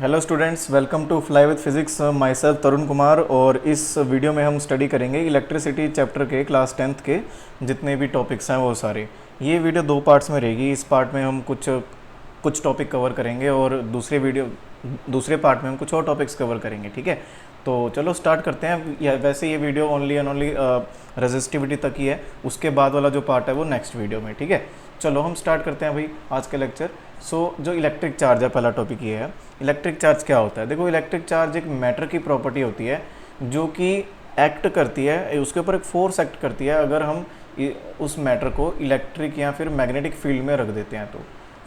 Hello students, welcome to fly with physics. Myself Tarun Kumar. और इस video में हम स्टडी करेंगे इलेक्ट्रिसिटी चैप्टर के क्लास 10th के जितने भी टॉपिक्स हैं वो सारे। ये वीडियो दो पार्ट्स में रहेगी। इस पार्ट में हम कुछ टॉपिक कवर करेंगे और दूसरे पार्ट में हम कुछ और टॉपिक्स कवर करेंगे। ठीक है, तो चलो स्टार्ट करते हैं। वैसे ये video only and only resistivity तक ही है, उसके बाद वाला जो पार्ट है वो नेक्स्ट वीडियो में। ठीक है, चलो हम स्टार्ट करते हैं भाई आज का लेक्चर। जो इलेक्ट्रिक चार्ज है, पहला टॉपिक ये है इलेक्ट्रिक चार्ज क्या होता है। देखो, इलेक्ट्रिक चार्ज एक मैटर की प्रॉपर्टी होती है जो कि एक्ट करती है, उसके ऊपर एक फोर्स एक्ट करती है अगर हम उस मैटर को इलेक्ट्रिक या फिर मैग्नेटिक फील्ड में रख देते हैं तो।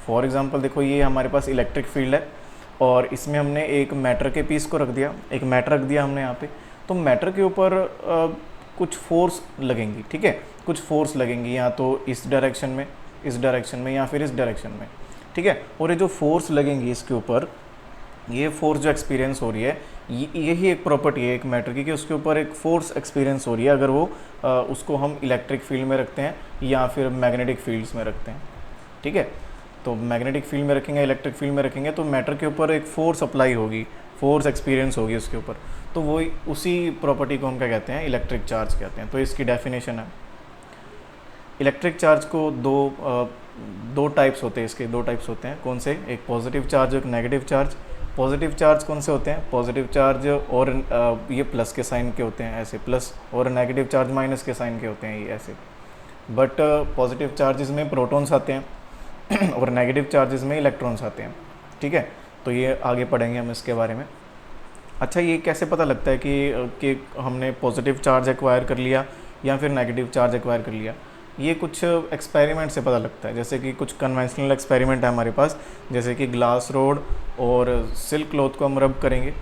फॉर एग्जांपल देखो, ये हमारे पास इलेक्ट्रिक फील्ड है और इसमें हमने एक मैटर के पीस को रख दिया, एक मैटर रख दिया हमने यहाँ पे। तो मैटर के ऊपर कुछ फोर्स लगेंगी। ठीक है, कुछ फोर्स लगेंगी या तो इस डायरेक्शन में या फिर इस डायरेक्शन में। ठीक है, और ये जो फोर्स लगेंगी इसके ऊपर, ये फोर्स जो एक्सपीरियंस हो रही है, यही एक प्रॉपर्टी है एक मैटर की कि उसके ऊपर एक फोर्स एक्सपीरियंस हो रही है अगर वो उसको हम इलेक्ट्रिक फील्ड में रखते हैं या फिर मैग्नेटिक फील्ड्स में रखते हैं। ठीक है, तो मैग्नेटिक फील्ड में रखेंगे, इलेक्ट्रिक फील्ड में रखेंगे तो मैटर के ऊपर एक फोर्स अप्लाई होगी, फोर्स एक्सपीरियंस होगी उसके ऊपर। तो वो उसी प्रॉपर्टी को हम क्या कहते हैं, इलेक्ट्रिक चार्ज कहते हैं। तो इसकी डेफिनेशन है, इलेक्ट्रिक चार्ज को दो टाइप्स होते हैं, इसके दो टाइप्स होते हैं। कौन से? एक पॉजिटिव चार्ज, एक नेगेटिव चार्ज। पॉजिटिव चार्ज कौन से होते हैं? पॉजिटिव चार्ज और ये प्लस के साइन के होते हैं ऐसे, प्लस, और नेगेटिव चार्ज माइनस के साइन के होते हैं ये ऐसे। बट पॉजिटिव चार्जेस में प्रोटॉन्स आते हैं और नेगेटिव चार्जेस में इलेक्ट्रॉन्स आते हैं। ठीक है, तो ये आगे पढ़ेंगे हम इसके बारे में। अच्छा, ये कैसे पता लगता है कि हमने पॉजिटिव चार्ज एक्वायर कर लिया या फिर नेगेटिव चार्ज एक्वायर कर लिया? ये कुछ एक्सपेरिमेंट से पता लगता है। जैसे कि कुछ कन्वेंशनल एक्सपेरिमेंट है हमारे पास, जैसे कि ग्लास रोड और सिल्क क्लॉथ को हम रब करेंगे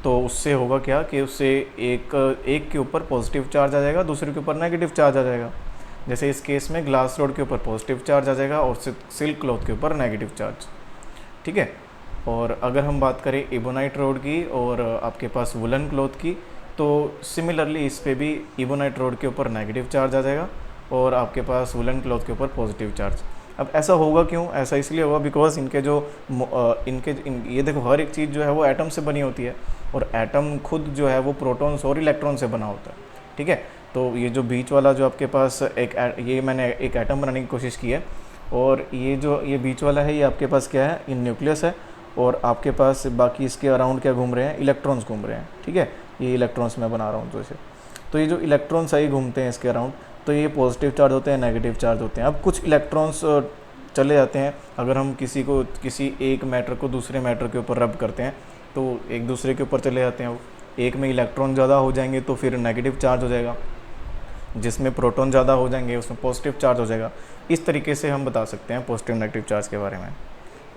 तो उससे होगा क्या कि उससे एक के ऊपर पॉजिटिव चार्ज आ जाएगा, दूसरे के ऊपर नेगेटिव चार्ज आ जाएगा। जैसे इस केस में ग्लास रोड के ऊपर पॉजिटिव चार्ज आ जाएगा और सिल्क क्लॉथ के ऊपर नेगेटिव चार्ज। ठीक है, और अगर हम बात करें इबोनाइट रोड की और आपके पास वुलन क्लॉथ की, तो सिमिलरली इस पर भी इबोनाइट रोड के ऊपर नेगेटिव चार्ज आ जाएगा और आपके पास वुलन क्लॉथ के ऊपर पॉजिटिव चार्ज। अब ऐसा होगा क्यों? ऐसा इसलिए होगा बिकॉज इनके जो ये देखो, हर एक चीज़ जो है वो एटम से बनी होती है और एटम खुद जो है वो प्रोटॉन्स और इलेक्ट्रॉन से बना होता है। ठीक है, तो ये जो बीच वाला जो आपके पास ये मैंने एक एटम बनाने की कोशिश की है, और ये बीच वाला है, ये आपके पास क्या है, ये न्यूक्लियस है, और आपके पास बाकी इसके अराउंड क्या घूम रहे हैं, इलेक्ट्रॉन्स घूम रहे हैं। ठीक है, ये इलेक्ट्रॉन्स मैं बना रहा हूँ तो ये जो इलेक्ट्रॉन्स है ये घूमते हैं इसके अराउंड, तो ये पॉजिटिव चार्ज होते हैं, नेगेटिव चार्ज होते हैं। अब कुछ इलेक्ट्रॉन्स चले जाते हैं, अगर हम किसी एक मैटर को दूसरे मैटर के ऊपर रब करते हैं तो एक दूसरे के ऊपर चले जाते हैं। वो एक में इलेक्ट्रॉन ज़्यादा हो जाएंगे तो फिर नेगेटिव चार्ज हो जाएगा, जिसमें प्रोटॉन ज़्यादा हो जाएंगे उसमें पॉजिटिव चार्ज हो जाएगा। इस तरीके से हम बता सकते हैं पॉजिटिव नेगेटिव चार्ज के बारे में।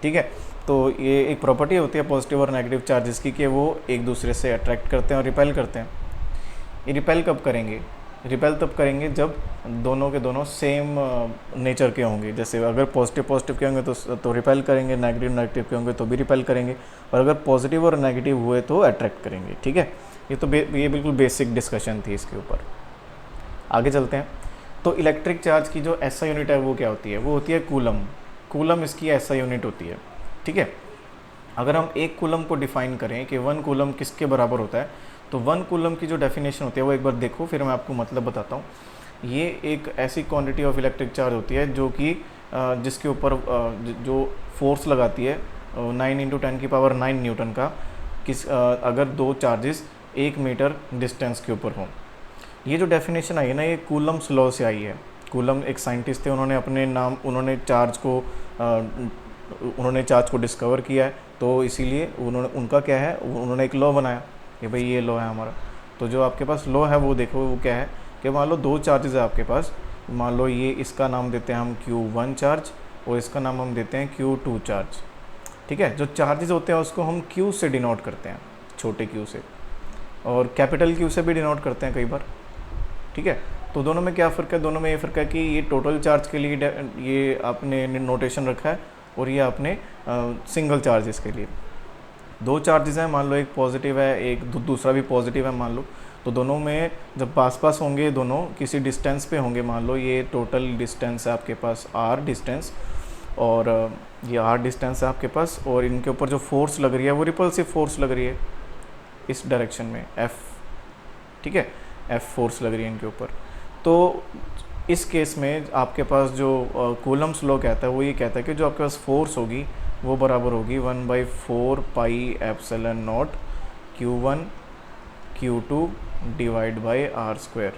ठीक है, तो ये एक प्रॉपर्टी होती है पॉजिटिव और नेगेटिव चार्जेस की कि वो एक दूसरे से अट्रैक्ट करते हैं और रिपेल करते हैं। ये रिपेल कब करेंगे? रिपेल तब करेंगे जब दोनों के दोनों सेम नेचर के होंगे। जैसे अगर पॉजिटिव के होंगे तो रिपेल करेंगे, नेगेटिव के होंगे तो भी रिपेल करेंगे, और अगर पॉजिटिव और नेगेटिव हुए तो अट्रैक्ट करेंगे। ठीक है, ये तो ये बिल्कुल बेसिक डिस्कशन थी इसके ऊपर। आगे चलते हैं। तो इलेक्ट्रिक चार्ज की जो एसआई यूनिट है वो क्या होती है? वो होती है कूलम। कूलम इसकी एसआई यूनिट होती है। ठीक है, अगर हम एक कूलम को डिफाइन करें कि 1 कूलम किसके बराबर होता है, तो 1 कूलम की जो डेफिनेशन होती है वो एक बार देखो, फिर मैं आपको मतलब बताता हूँ। ये एक ऐसी क्वांटिटी ऑफ इलेक्ट्रिक चार्ज होती है जो कि जिसके ऊपर जो फोर्स लगाती है 9 × 10⁹ न्यूटन का, अगर दो चार्जेस 1 मीटर डिस्टेंस के ऊपर हों। ये जो डेफिनेशन आई है ना, ये कूलम्स लॉ से आई है। कूलम एक साइंटिस्ट थे, उन्होंने चार्ज को डिस्कवर किया है, तो इसीलिए उनका क्या है, उन्होंने एक लॉ बनाया कि भाई ये लॉ है हमारा। तो जो आपके पास लॉ है वो देखो, वो क्या है कि मान लो दो चार्जेस है आपके पास, मान लो ये इसका नाम देते हैं हम Q1 चार्ज और इसका नाम हम देते हैं Q2 चार्ज। ठीक है, जो चार्जेस होते हैं उसको हम Q से डिनोट करते हैं, छोटे Q से, और कैपिटल Q से भी डिनोट करते हैं कई बार। ठीक है, तो दोनों में क्या फ़र्क है? दोनों में ये फ़र्क है कि ये टोटल चार्ज के लिए ये आपने नोटेशन रखा है और ये आपने सिंगल चार्जेस के लिए। दो चार्जेस हैं, मान लो एक पॉजिटिव है, एक दूसरा भी पॉजिटिव है मान लो, तो दोनों में जब पास होंगे, दोनों किसी डिस्टेंस पे होंगे, मान लो ये टोटल डिस्टेंस है आपके पास r डिस्टेंस, और ये r डिस्टेंस है आपके पास, और इनके ऊपर जो फोर्स लग रही है वो रिपल्सिव फोर्स लग रही है इस डायरेक्शन में, F, ठीक है, F फोर्स लग रही है इनके ऊपर। तो इस केस में आपके पास जो कूलम्स लॉ कहता है वो ये कहता है कि जो आपके पास फोर्स होगी वो बराबर होगी 1/4 pi epsilon not Q1 Q2 divide by r²,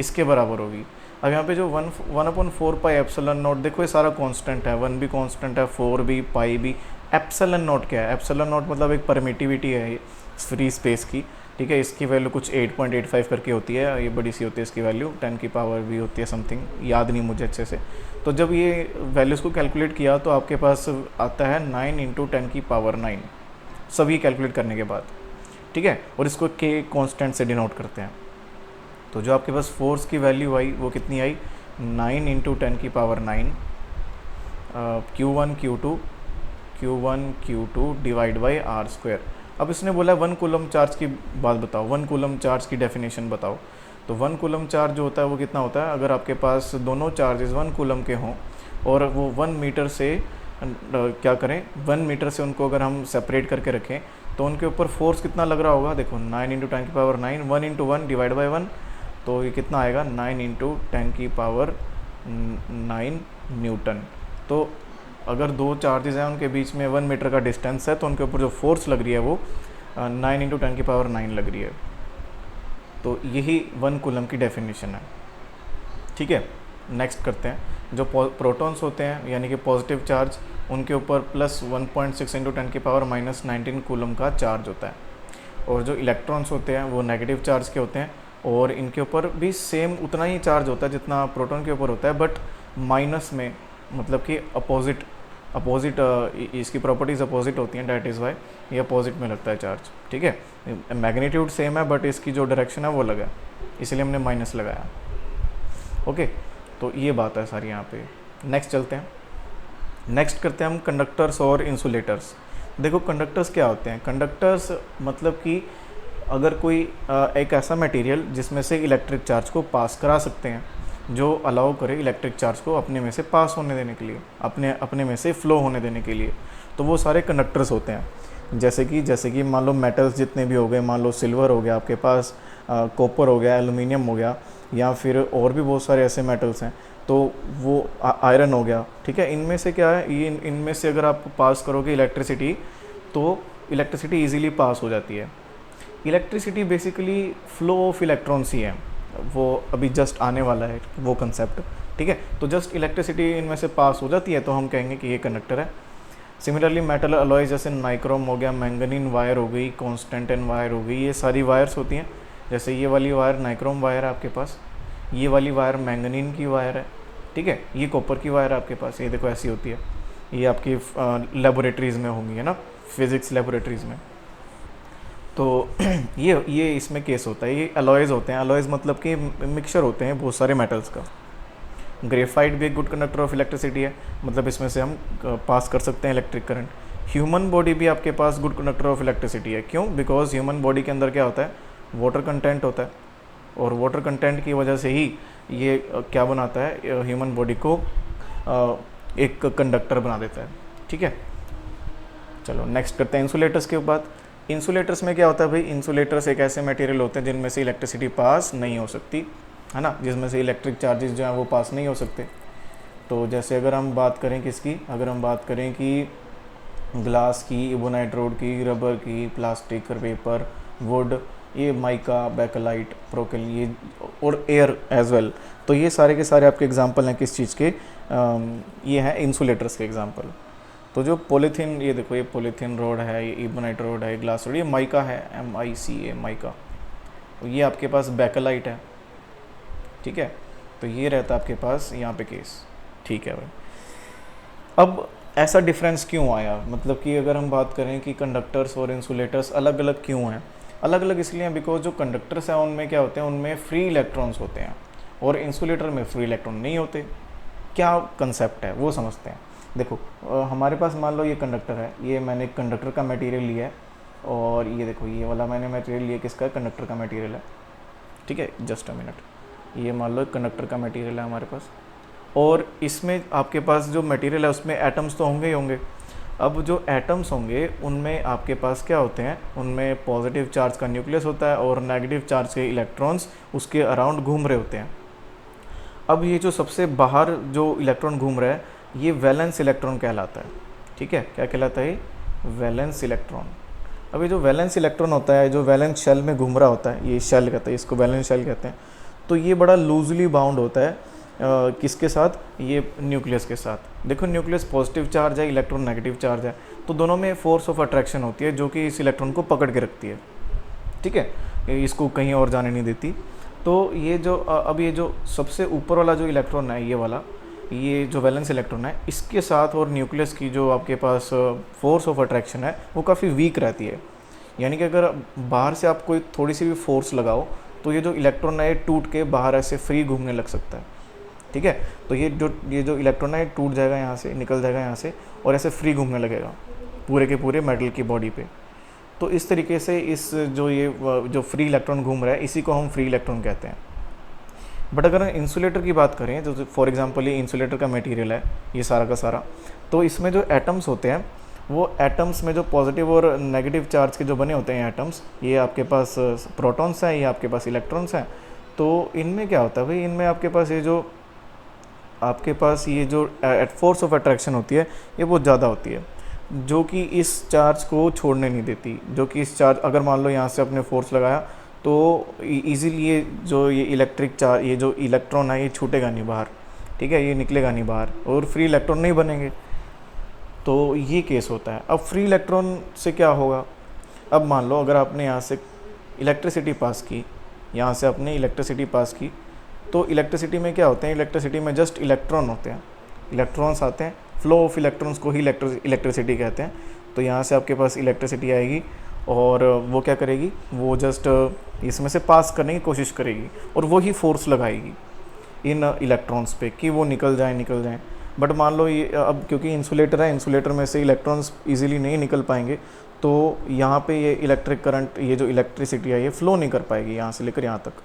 इसके बराबर होगी। अब यहाँ पे जो 1/4 पाई एप्सिलॉन नॉट, देखो ये सारा कांस्टेंट है, 1 भी कांस्टेंट है, 4 भी, पाई भी। एप्सिलॉन नॉट क्या है? एप्सिलॉन नॉट मतलब एक परमिटिविटी है फ्री स्पेस की, ठीक है। इसकी वैल्यू कुछ 8.85 करके होती है, ये बड़ी सी होती है इसकी वैल्यू, 10 की पावर भी होती है समथिंग, याद नहीं मुझे अच्छे से। तो जब ये वैल्यूज़ को कैलकुलेट किया तो आपके पास आता है 9 × 10 की पावर 9, सभी कैलकुलेट करने के बाद, ठीक है। और इसको के कांस्टेंट से डिनोट करते हैं। तो जो आपके पास फोर्स की वैल्यू आई वो कितनी आई? 9 × 10 की power 9 Q1 Q2 divide by r²। अब इसने बोला 1 कूलम चार्ज की बात बताओ, 1 कूलम चार्ज की डेफिनेशन बताओ। तो 1 कूलम चार्ज जो होता है वो कितना होता है? अगर आपके पास दोनों चार्जेस 1 कूलम के हों और वो 1 मीटर से क्या करें, 1 मीटर से उनको अगर हम सेपरेट करके रखें तो उनके ऊपर फोर्स कितना लग रहा होगा? देखो 9 × 10 की पावर 9, 1 × 1 डिवाइड बाई 1, तो ये कितना आएगा? 9 × 10 की पावर 9 न्यूटन। तो अगर दो चार्जेस हैं उनके बीच में 1 मीटर का डिस्टेंस है तो उनके ऊपर जो फोर्स लग रही है वो 9 × 10 की पावर 9 लग रही है। तो यही 1 कूलम की डेफिनेशन है, ठीक है। नेक्स्ट करते हैं। जो प्रोटॉन्स होते हैं यानी कि पॉजिटिव चार्ज, उनके ऊपर प्लस 1.6 × 10 की पावर -19 कूलम का चार्ज होता है। और जो इलेक्ट्रॉन्स होते हैं वो नेगेटिव चार्ज के होते हैं और इनके ऊपर भी सेम उतना ही चार्ज होता है जितना प्रोटॉन के ऊपर होता है, बट माइनस में, मतलब कि अपोजिट इसकी प्रॉपर्टीज़ अपोजिट होती हैं, डैट इज़ वाई ये अपोजिट में लगता है चार्ज, ठीक है। मैग्नीट्यूड सेम है बट इसकी जो डायरेक्शन है वो अलग है, इसलिए हमने माइनस लगाया। ओके, तो ये बात है सारी यहाँ पे। नेक्स्ट चलते हैं। नेक्स्ट करते हैं हम कंडक्टर्स और इंसुलेटर्स। देखो कंडक्टर्स क्या होते हैं? कंडक्टर्स मतलब कि अगर कोई एक ऐसा मटेरियल जिसमें से इलेक्ट्रिक चार्ज को पास करा सकते हैं, जो अलाउ करे इलेक्ट्रिक चार्ज को अपने में से पास होने देने के लिए, अपने में से फ्लो होने देने के लिए, तो वो सारे कंडक्टर्स होते हैं। जैसे कि मान लो मेटल्स जितने भी हो गए, मान लो सिल्वर हो गया आपके पास, कॉपर हो गया, एल्युमिनियम हो गया, या फिर और भी बहुत सारे ऐसे मेटल्स हैं, तो वो आयरन हो गया, ठीक है। इनमें से क्या है, ये इनमें से अगर आप पास करोगे इलेक्ट्रिसिटी तो इलेक्ट्रिसिटी ईजिली पास हो जाती है। Electricity basically flow of electrons ही है, वो अभी जस्ट आने वाला है वो कंसेप्ट, ठीक है। तो जस्ट इलेक्ट्रिसिटी इनमें से पास हो जाती है तो हम कहेंगे कि ये कंडक्टर है। सिमिलरली मेटल अलॉय जैसे नाइक्रोम हो गया, मैंगनीन वायर हो गई, कॉन्स्टेंटाइन वायर हो गई, ये सारी वायर्स होती हैं। जैसे ये वाली वायर नाइक्रोम वायर है आपके पास, ये वाली वायर मैंगनीन की वायर है, ठीक है। ये कॉपर की वायर है आपके पास, ये देखो ऐसी होती है, ये आपकी लेबोरेटरीज़ में होंगी, है ना, फिज़िक्स लेबोरेटरीज़ में। तो ये इसमें केस होता है। ये अलॉयज़ होते हैं, अलॉयज़ मतलब कि मिक्सचर होते हैं बहुत सारे मेटल्स का। ग्रेफाइट भी एक गुड कंडक्टर ऑफ इलेक्ट्रिसिटी है, मतलब इसमें से हम पास कर सकते हैं इलेक्ट्रिक करंट। ह्यूमन बॉडी भी आपके पास गुड कंडक्टर ऑफ इलेक्ट्रिसिटी है। क्यों? बिकॉज ह्यूमन बॉडी के अंदर क्या होता है, वाटर कंटेंट होता है, और वाटर कंटेंट की वजह से ही ये क्या बनाता है, ह्यूमन बॉडी को एक कंडक्टर बना देता है, ठीक है। चलो नेक्स्ट करते हैं इंसुलेटर्स के बाद। इंसुलेटर्स में क्या होता है भाई, इंसुलेटर्स एक ऐसे मटेरियल होते हैं जिनमें से इलेक्ट्रिसिटी पास नहीं हो सकती, है ना, जिसमें से इलेक्ट्रिक चार्जेस जो हैं वो पास नहीं हो सकते। तो जैसे अगर हम बात करें किसकी, अगर हम बात करें कि ग्लास की, इबोनाइट रोड की, रबर की, प्लास्टिक, पेपर, वुड, ये माइका, बैकलाइट, प्रोकेल, ये और एयर एज वेल, तो ये सारे के सारे आपके एग्जांपल हैं किस चीज़ के, ये हैं इंसुलेटर्स के एग्जांपल। तो जो पॉलीथीन, ये देखो ये पॉलीथीन रोड है, ये इबोनाइट रोड है, ग्लास रोड, ये माइका है, MICA माइका, ये आपके पास बैकलाइट है, ठीक है। तो ये रहता है आपके पास यहाँ पे केस, ठीक है भाई। अब ऐसा डिफरेंस क्यों आया, मतलब कि अगर हम बात करें कि कंडक्टर्स और इंसुलेटर्स अलग अलग क्यों हैं, अलग अलग इसलिए हैं बिकॉज जो कंडक्टर्स हैं उनमें क्या होते हैं, उनमें फ्री इलेक्ट्रॉन्स होते हैं और इंसुलेटर में फ्री इलेक्ट्रॉन नहीं होते। क्या कंसेप्ट है वो समझते हैं। देखो हमारे पास मान लो ये कंडक्टर है, ये मैंने कंडक्टर का मटेरियल लिया है, और ये देखो ये वाला मैंने मटेरियल लिया किसका, कंडक्टर का मटेरियल है, ठीक है। जस्ट अ मिनट, ये मान लो कंडक्टर का मटेरियल है हमारे पास, और इसमें आपके पास जो मटेरियल है उसमें एटम्स तो होंगे ही होंगे। अब जो एटम्स होंगे उनमें आपके पास क्या होते हैं, उनमें पॉजिटिव चार्ज का न्यूक्लियस होता है और नेगेटिव चार्ज के इलेक्ट्रॉन्स उसके अराउंड घूम रहे होते हैं। अब ये जो सबसे बाहर जो इलेक्ट्रॉन घूम रहा है ये वैलेंस इलेक्ट्रॉन कहलाता है। ठीक है, क्या कहलाता है? Valence electron. अब ये जो वैलेंस इलेक्ट्रॉन होता है, जो वैलेंस शेल में घूम रहा होता है, ये शेल कहते हैं, इसको वैलेंस शेल कहते हैं। तो ये बड़ा लूजली बाउंड होता है किसके साथ? ये न्यूक्लियस के साथ। देखो न्यूक्लियस पॉजिटिव चार्ज है, इलेक्ट्रॉन नेगेटिव चार्ज है, तो दोनों में फोर्स ऑफ अट्रैक्शन होती है जो कि इस इलेक्ट्रॉन को पकड़ के रखती है। ठीक है, इसको कहीं और जाने नहीं देती। तो ये जो अब ये जो सबसे ऊपर वाला जो इलेक्ट्रॉन है, ये वाला, ये जो वैलेंस इलेक्ट्रॉन है, इसके साथ और न्यूक्लियस की जो आपके पास फोर्स ऑफ अट्रैक्शन है वो काफ़ी वीक रहती है। यानी कि अगर बाहर से आप कोई थोड़ी सी भी फोर्स लगाओ तो ये जो इलेक्ट्रॉन है ये टूट के बाहर ऐसे फ्री घूमने लग सकता है। ठीक है, तो ये जो इलेक्ट्रॉन है टूट जाएगा यहाँ से, निकल जाएगा यहाँ से और ऐसे फ्री घूमने लगेगा पूरे के पूरे मेटल की बॉडी पे। तो इस तरीके से इस जो फ्री इलेक्ट्रॉन घूम रहा है इसी को हम फ्री इलेक्ट्रॉन कहते हैं। बट अगर इंसुलेटर की बात करें, जो फॉर एग्जांपल ये इंसुलेटर का मटेरियल है ये सारा का सारा, तो इसमें जो एटम्स होते हैं वो एटम्स में जो पॉजिटिव और नेगेटिव चार्ज के जो बने होते हैं एटम्स, ये आपके पास प्रोटॉन्स हैं, ये आपके पास इलेक्ट्रॉन्स हैं। तो इनमें क्या होता है भाई, इनमें आपके पास ये जो फोर्स ऑफ अट्रैक्शन होती है ये बहुत ज़्यादा होती है, जो कि इस चार्ज को छोड़ने नहीं देती। जो कि इस चार्ज, अगर मान लो यहाँ से अपने फोर्स लगाया तो इजीली ये इलेक्ट्रिक चार्ज, ये जो इलेक्ट्रॉन है ये छूटेगा नहीं बाहर। ठीक है, ये निकलेगा नहीं बाहर और फ्री इलेक्ट्रॉन नहीं बनेंगे। तो ये केस होता है। अब फ्री इलेक्ट्रॉन से क्या होगा? अब मान लो अगर आपने यहाँ से इलेक्ट्रिसिटी पास की, यहाँ से आपने इलेक्ट्रिसिटी पास की, तो इलेक्ट्रिसिटी में क्या होते हैं? इलेक्ट्रिसिटी में जस्ट इलेक्ट्रॉन होते हैं, इलेक्ट्रॉन्स आते हैं, फ्लो ऑफ इलेक्ट्रॉन्स को ही इलेक्ट्रिसिटी कहते हैं। तो यहाँ से आपके पास इलेक्ट्रिसिटी आएगी और वो क्या करेगी, वो जस्ट इसमें से पास करने की कोशिश करेगी और वही फोर्स लगाएगी इन इलेक्ट्रॉन्स पे कि वो निकल जाएं। बट मान लो ये अब क्योंकि इंसुलेटर है, इंसुलेटर में से इलेक्ट्रॉन्स इजीली नहीं निकल पाएंगे, तो यहाँ पे ये इलेक्ट्रिक करंट, ये जो इलेक्ट्रिसिटी है ये फ्लो नहीं कर पाएगी यहाँ से लेकर यहाँ तक।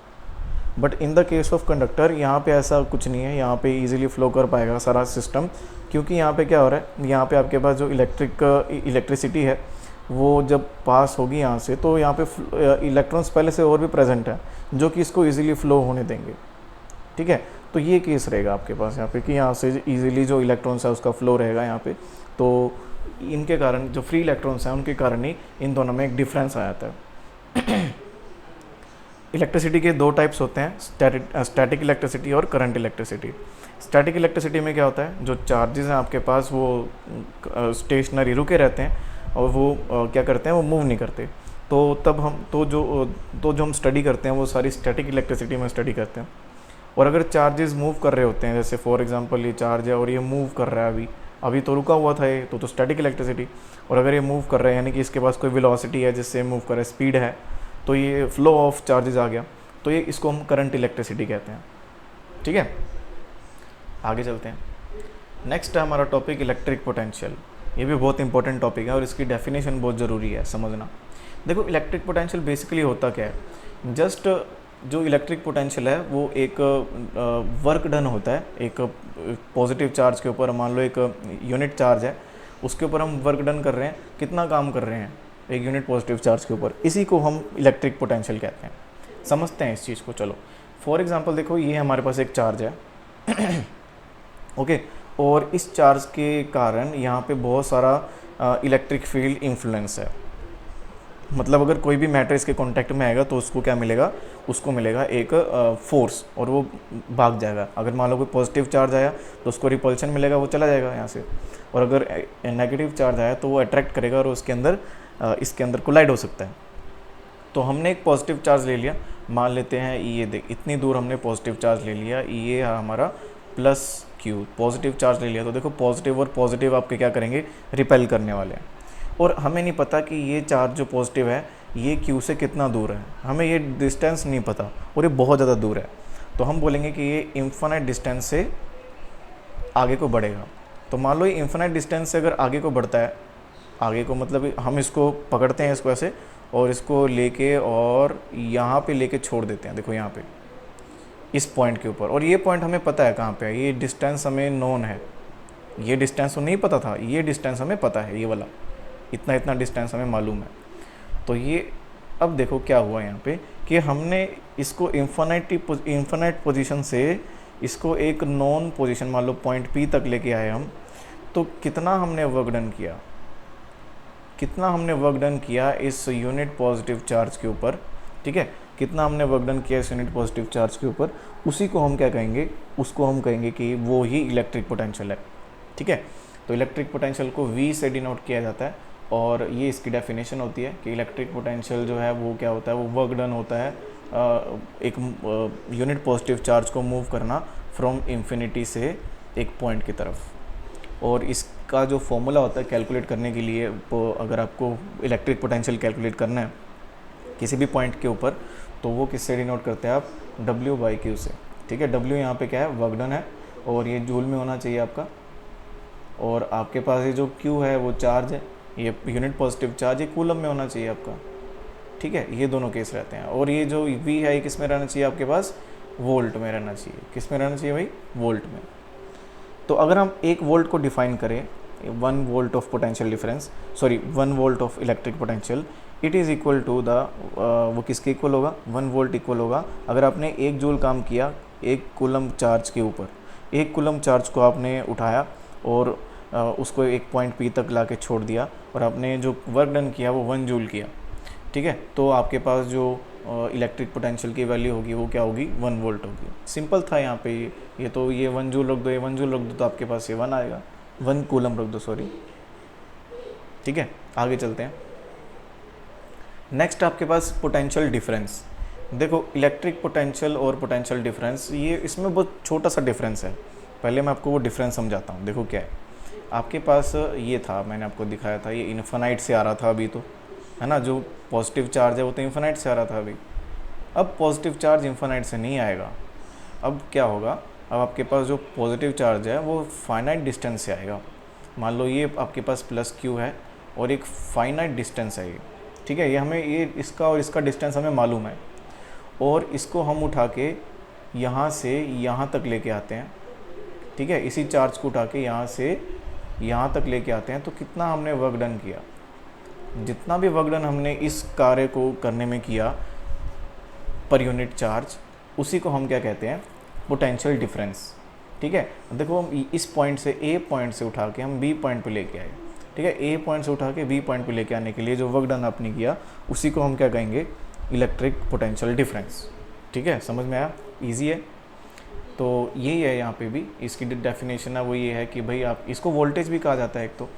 But in the case of conductor यहाँ पे ऐसा कुछ नहीं है, यहाँ पे इजीली फ्लो कर पाएगा सारा सिस्टम, क्योंकि यहाँ पे क्या हो रहा है, यहाँ पे आपके पास जो इलेक्ट्रिसिटी है वो जब पास होगी यहाँ से, तो यहाँ पे इलेक्ट्रॉन्स पहले से और भी प्रेजेंट है जो कि इसको इजीली फ्लो होने देंगे। ठीक है, तो ये केस रहेगा आपके पास यहाँ पे कि यहाँ से इजीली जो इलेक्ट्रॉन्स है उसका फ्लो रहेगा यहाँ पे। तो इनके कारण जो फ्री इलेक्ट्रॉन्स हैं उनके कारण ही इन दोनों में एक डिफरेंस आ जाता है। इलेक्ट्रिसिटी के दो टाइप्स होते हैं, स्टैटिक इलेक्ट्रिसिटी और करंट इलेक्ट्रिसिटी। स्टैटिक इलेक्ट्रिसिटी में क्या होता है, जो चार्जेस हैं आपके पास वो स्टेशनरी रुके रहते हैं और वो क्या करते हैं, वो मूव नहीं करते। तो तब हम जो हम स्टडी करते हैं वो सारी स्टैटिक इलेक्ट्रिसिटी में स्टडी करते हैं। और अगर चार्जेस मूव कर रहे होते हैं, जैसे फॉर एग्जांपल ये चार्ज है और ये मूव कर रहा है, अभी तो रुका हुआ था ये, तो स्टैटिक इलेक्ट्रिसिटी। और अगर ये मूव कर रहा है यानी कि इसके पास कोई वेलोसिटी है जिससे मूव कर रहा है, स्पीड है, तो ये फ्लो ऑफ चार्जेस आ गया, तो ये इसको हम करंट इलेक्ट्रिसिटी कहते हैं। ठीक है, आगे चलते हैं। नेक्स्ट है हमारा टॉपिक इलेक्ट्रिक पोटेंशियल। ये भी बहुत इंपॉर्टेंट टॉपिक है और इसकी डेफिनेशन बहुत ज़रूरी है समझना। देखो इलेक्ट्रिक पोटेंशियल बेसिकली होता क्या है, जस्ट जो इलेक्ट्रिक पोटेंशियल है वो एक वर्क डन होता है एक पॉजिटिव चार्ज के ऊपर। मान लो एक यूनिट चार्ज है, उसके ऊपर हम वर्क डन कर रहे हैं, कितना काम कर रहे हैं एक यूनिट पॉजिटिव चार्ज के ऊपर, इसी को हम इलेक्ट्रिक पोटेंशियल कहते हैं। समझते हैं इस चीज़ को। चलो फॉर एग्जांपल देखो, ये हमारे पास एक चार्ज है ओके, और इस चार्ज के कारण यहाँ पे बहुत सारा इलेक्ट्रिक फील्ड इन्फ्लुएंस है। मतलब अगर कोई भी मैटर इसके कांटेक्ट में आएगा तो उसको क्या मिलेगा, उसको मिलेगा एक फोर्स और वो भाग जाएगा। अगर मान लो कोई पॉजिटिव चार्ज आया तो उसको रिपल्शन मिलेगा, वो चला जाएगा यहाँ से। और अगर नेगेटिव चार्ज आया तो वो अट्रैक्ट करेगा और उसके अंदर इसके अंदर कोलाइड हो सकता है। तो हमने एक पॉजिटिव चार्ज ले लिया, मान लेते हैं ये देख इतनी दूर हमने पॉजिटिव चार्ज ले लिया, ये हमारा प्लस क्यू पॉजिटिव चार्ज ले लिया। तो देखो पॉजिटिव और पॉजिटिव आपके क्या करेंगे, रिपेल करने वाले हैं। और हमें नहीं पता कि ये चार्ज जो पॉजिटिव है ये क्यू से कितना दूर है, हमें ये डिस्टेंस नहीं पता और ये बहुत ज़्यादा दूर है। तो हम बोलेंगे कि ये इन्फिनिट डिस्टेंस से आगे को बढ़ेगा। तो मान लो ये इन्फिनिट डिस्टेंस से अगर आगे को बढ़ता है, आगे को मतलब हम इसको पकड़ते हैं इसको ऐसे और इसको लेके और यहाँ पे लेके छोड़ देते हैं। देखो यहाँ पे इस पॉइंट के ऊपर, और ये पॉइंट हमें पता है कहाँ पे है, ये डिस्टेंस हमें नोन है। ये डिस्टेंस तो नहीं पता था, ये डिस्टेंस हमें पता है, ये वाला इतना इतना डिस्टेंस हमें मालूम है। तो ये अब देखो क्या हुआ यहाँ पे कि हमने इसको इन्फिनाइट पोजीशन से इसको एक नॉन पोजीशन मान लो पॉइंट पी तक लेके आए हम। तो कितना हमने वर्क डन किया, कितना हमने वर्क डन किया इस यूनिट पॉजिटिव चार्ज के ऊपर, ठीक है, कितना हमने वर्क डन किया इस यूनिट पॉजिटिव चार्ज के ऊपर, उसी को हम क्या कहेंगे, उसको हम कहेंगे कि वो ही इलेक्ट्रिक पोटेंशियल है, ठीक है। तो इलेक्ट्रिक पोटेंशियल को V से डिनोट किया जाता है, और ये इसकी डेफिनेशन होती है कि इलेक्ट्रिक पोटेंशियल जो है वो क्या होता है, वो वर्क डन होता है एक यूनिट पॉजिटिव चार्ज को मूव करना फ्रॉम इन्फिनिटी से एक पॉइंट की तरफ। और इसका जो फॉर्मूला होता है कैलकुलेट करने के लिए, अगर आपको इलेक्ट्रिक पोटेंशियल कैलकुलेट करना है किसी भी पॉइंट के ऊपर, तो वो किससे डिनोट करते हैं आप, W/Q से, ठीक है। W यहाँ पे क्या है, वर्क डन है, और ये जूल में होना चाहिए आपका, और आपके पास ये जो Q है वो चार्ज है, ये यूनिट पॉजिटिव चार्ज, ये कूलम में होना चाहिए आपका, ठीक है। ये दोनों केस रहते हैं। और ये जो V है ये किस में रहना चाहिए आपके पास, वोल्ट में रहना चाहिए। किस में रहना चाहिए भाई, वोल्ट में। तो अगर हम 1 वोल्ट को डिफाइन करें, 1 volt of potential difference, sorry 1 volt of electric potential, it is equal to the, वो किसके इक्वल होगा, 1 वोल्ट इक्वल होगा, अगर आपने 1 जूल काम किया 1 कूलम चार्ज के ऊपर, 1 कूलम चार्ज को आपने उठाया और उसको एक पॉइंट P तक ला के छोड़ दिया, और आपने जो वर्क डन किया वो 1 जूल किया, ठीक है। तो आपके पास जो इलेक्ट्रिक पोटेंशियल की वैल्यू होगी वो क्या होगी, 1 वोल्ट होगी। सिंपल था यहाँ पे, ये तो ये 1 जूल रख दो, ये 1 जूल रख दो, तो आपके पास ये 1 आएगा, 1 कूलम रख दो, सॉरी, ठीक है। आगे चलते हैं। नेक्स्ट आपके पास पोटेंशियल डिफरेंस। देखो इलेक्ट्रिक पोटेंशियल और पोटेंशियल डिफरेंस, ये इसमें बहुत छोटा सा डिफरेंस है। पहले मैं आपको वो डिफरेंस समझाता हूँ। देखो क्या है, आपके पास ये था, मैंने आपको दिखाया था, ये इन्फिनाइट से आ रहा था अभी, तो है ना, जो पॉजिटिव चार्ज है वो तो इन्फिनाइट से आ रहा था अभी। अब पॉजिटिव चार्ज इन्फिनाइट से नहीं आएगा, अब क्या होगा, अब आपके पास जो पॉजिटिव चार्ज है वो फाइनाइट डिस्टेंस से आएगा। मान लो ये आपके पास +Q है और एक फाइनाइट डिस्टेंस है ये, ठीक है, ये हमें, ये इसका और इसका डिस्टेंस हमें मालूम है, और इसको हम उठा के यहाँ से यहाँ तक लेके आते हैं, ठीक है, इसी चार्ज को उठा के यहाँ से यहाँ तक लेके आते हैं। तो कितना हमने वर्क डन किया, जितना भी वर्क डन हमने इस कार्य को करने में किया पर यूनिट चार्ज, उसी को हम क्या कहते हैं, पोटेंशियल डिफरेंस, ठीक है। देखो हम इस पॉइंट से, A पॉइंट से उठा के हम B पॉइंट पे लेके आए, ठीक है, A पॉइंट से उठा के B पॉइंट पे लेके आने के लिए जो वर्क डन आपने किया, उसी को हम क्या कहेंगे, इलेक्ट्रिक पोटेंशियल डिफरेंस, ठीक है। समझ में आया, ईजी है। तो यही है यहाँ पे भी, इसकी डेफिनेशन है वो ये है कि भाई आप इसको वोल्टेज भी कहा जाता है एक तो,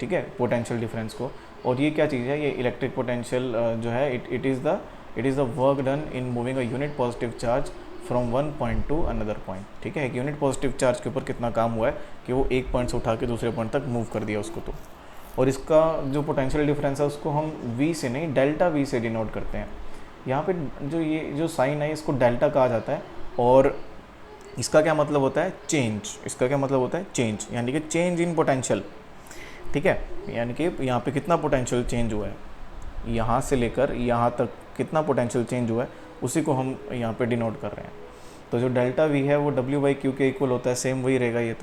ठीक है, पोटेंशियल डिफरेंस को। और ये क्या चीज़ है, ये इलेक्ट्रिक पोटेंशियल जो है, it is the work done in moving a unit positive charge from one point two another point, ठीक है। एक यूनिट पॉजिटिव चार्ज के ऊपर कितना काम हुआ है कि वो एक पॉइंट से उठा के दूसरे पॉइंट तक मूव कर दिया उसको। तो और इसका जो पोटेंशियल डिफरेंस है उसको हम V से नहीं, डेल्टा V से डिनोट करते हैं। यहाँ पे जो ये जो साइन है इसको डेल्टा कहा जाता है, और इसका क्या मतलब होता है, चेंज। इसका क्या मतलब होता है, चेंज, यानी कि चेंज इन पोटेंशियल, ठीक है। यानी कि यहाँ पे कितना पोटेंशियल चेंज हुआ है, यहाँ से लेकर यहाँ तक कितना पोटेंशियल चेंज हुआ है, उसी को हम यहाँ पे डिनोट कर रहे हैं। तो जो डेल्टा V है वो W/Q के इक्वल होता है, सेम वही रहेगा ये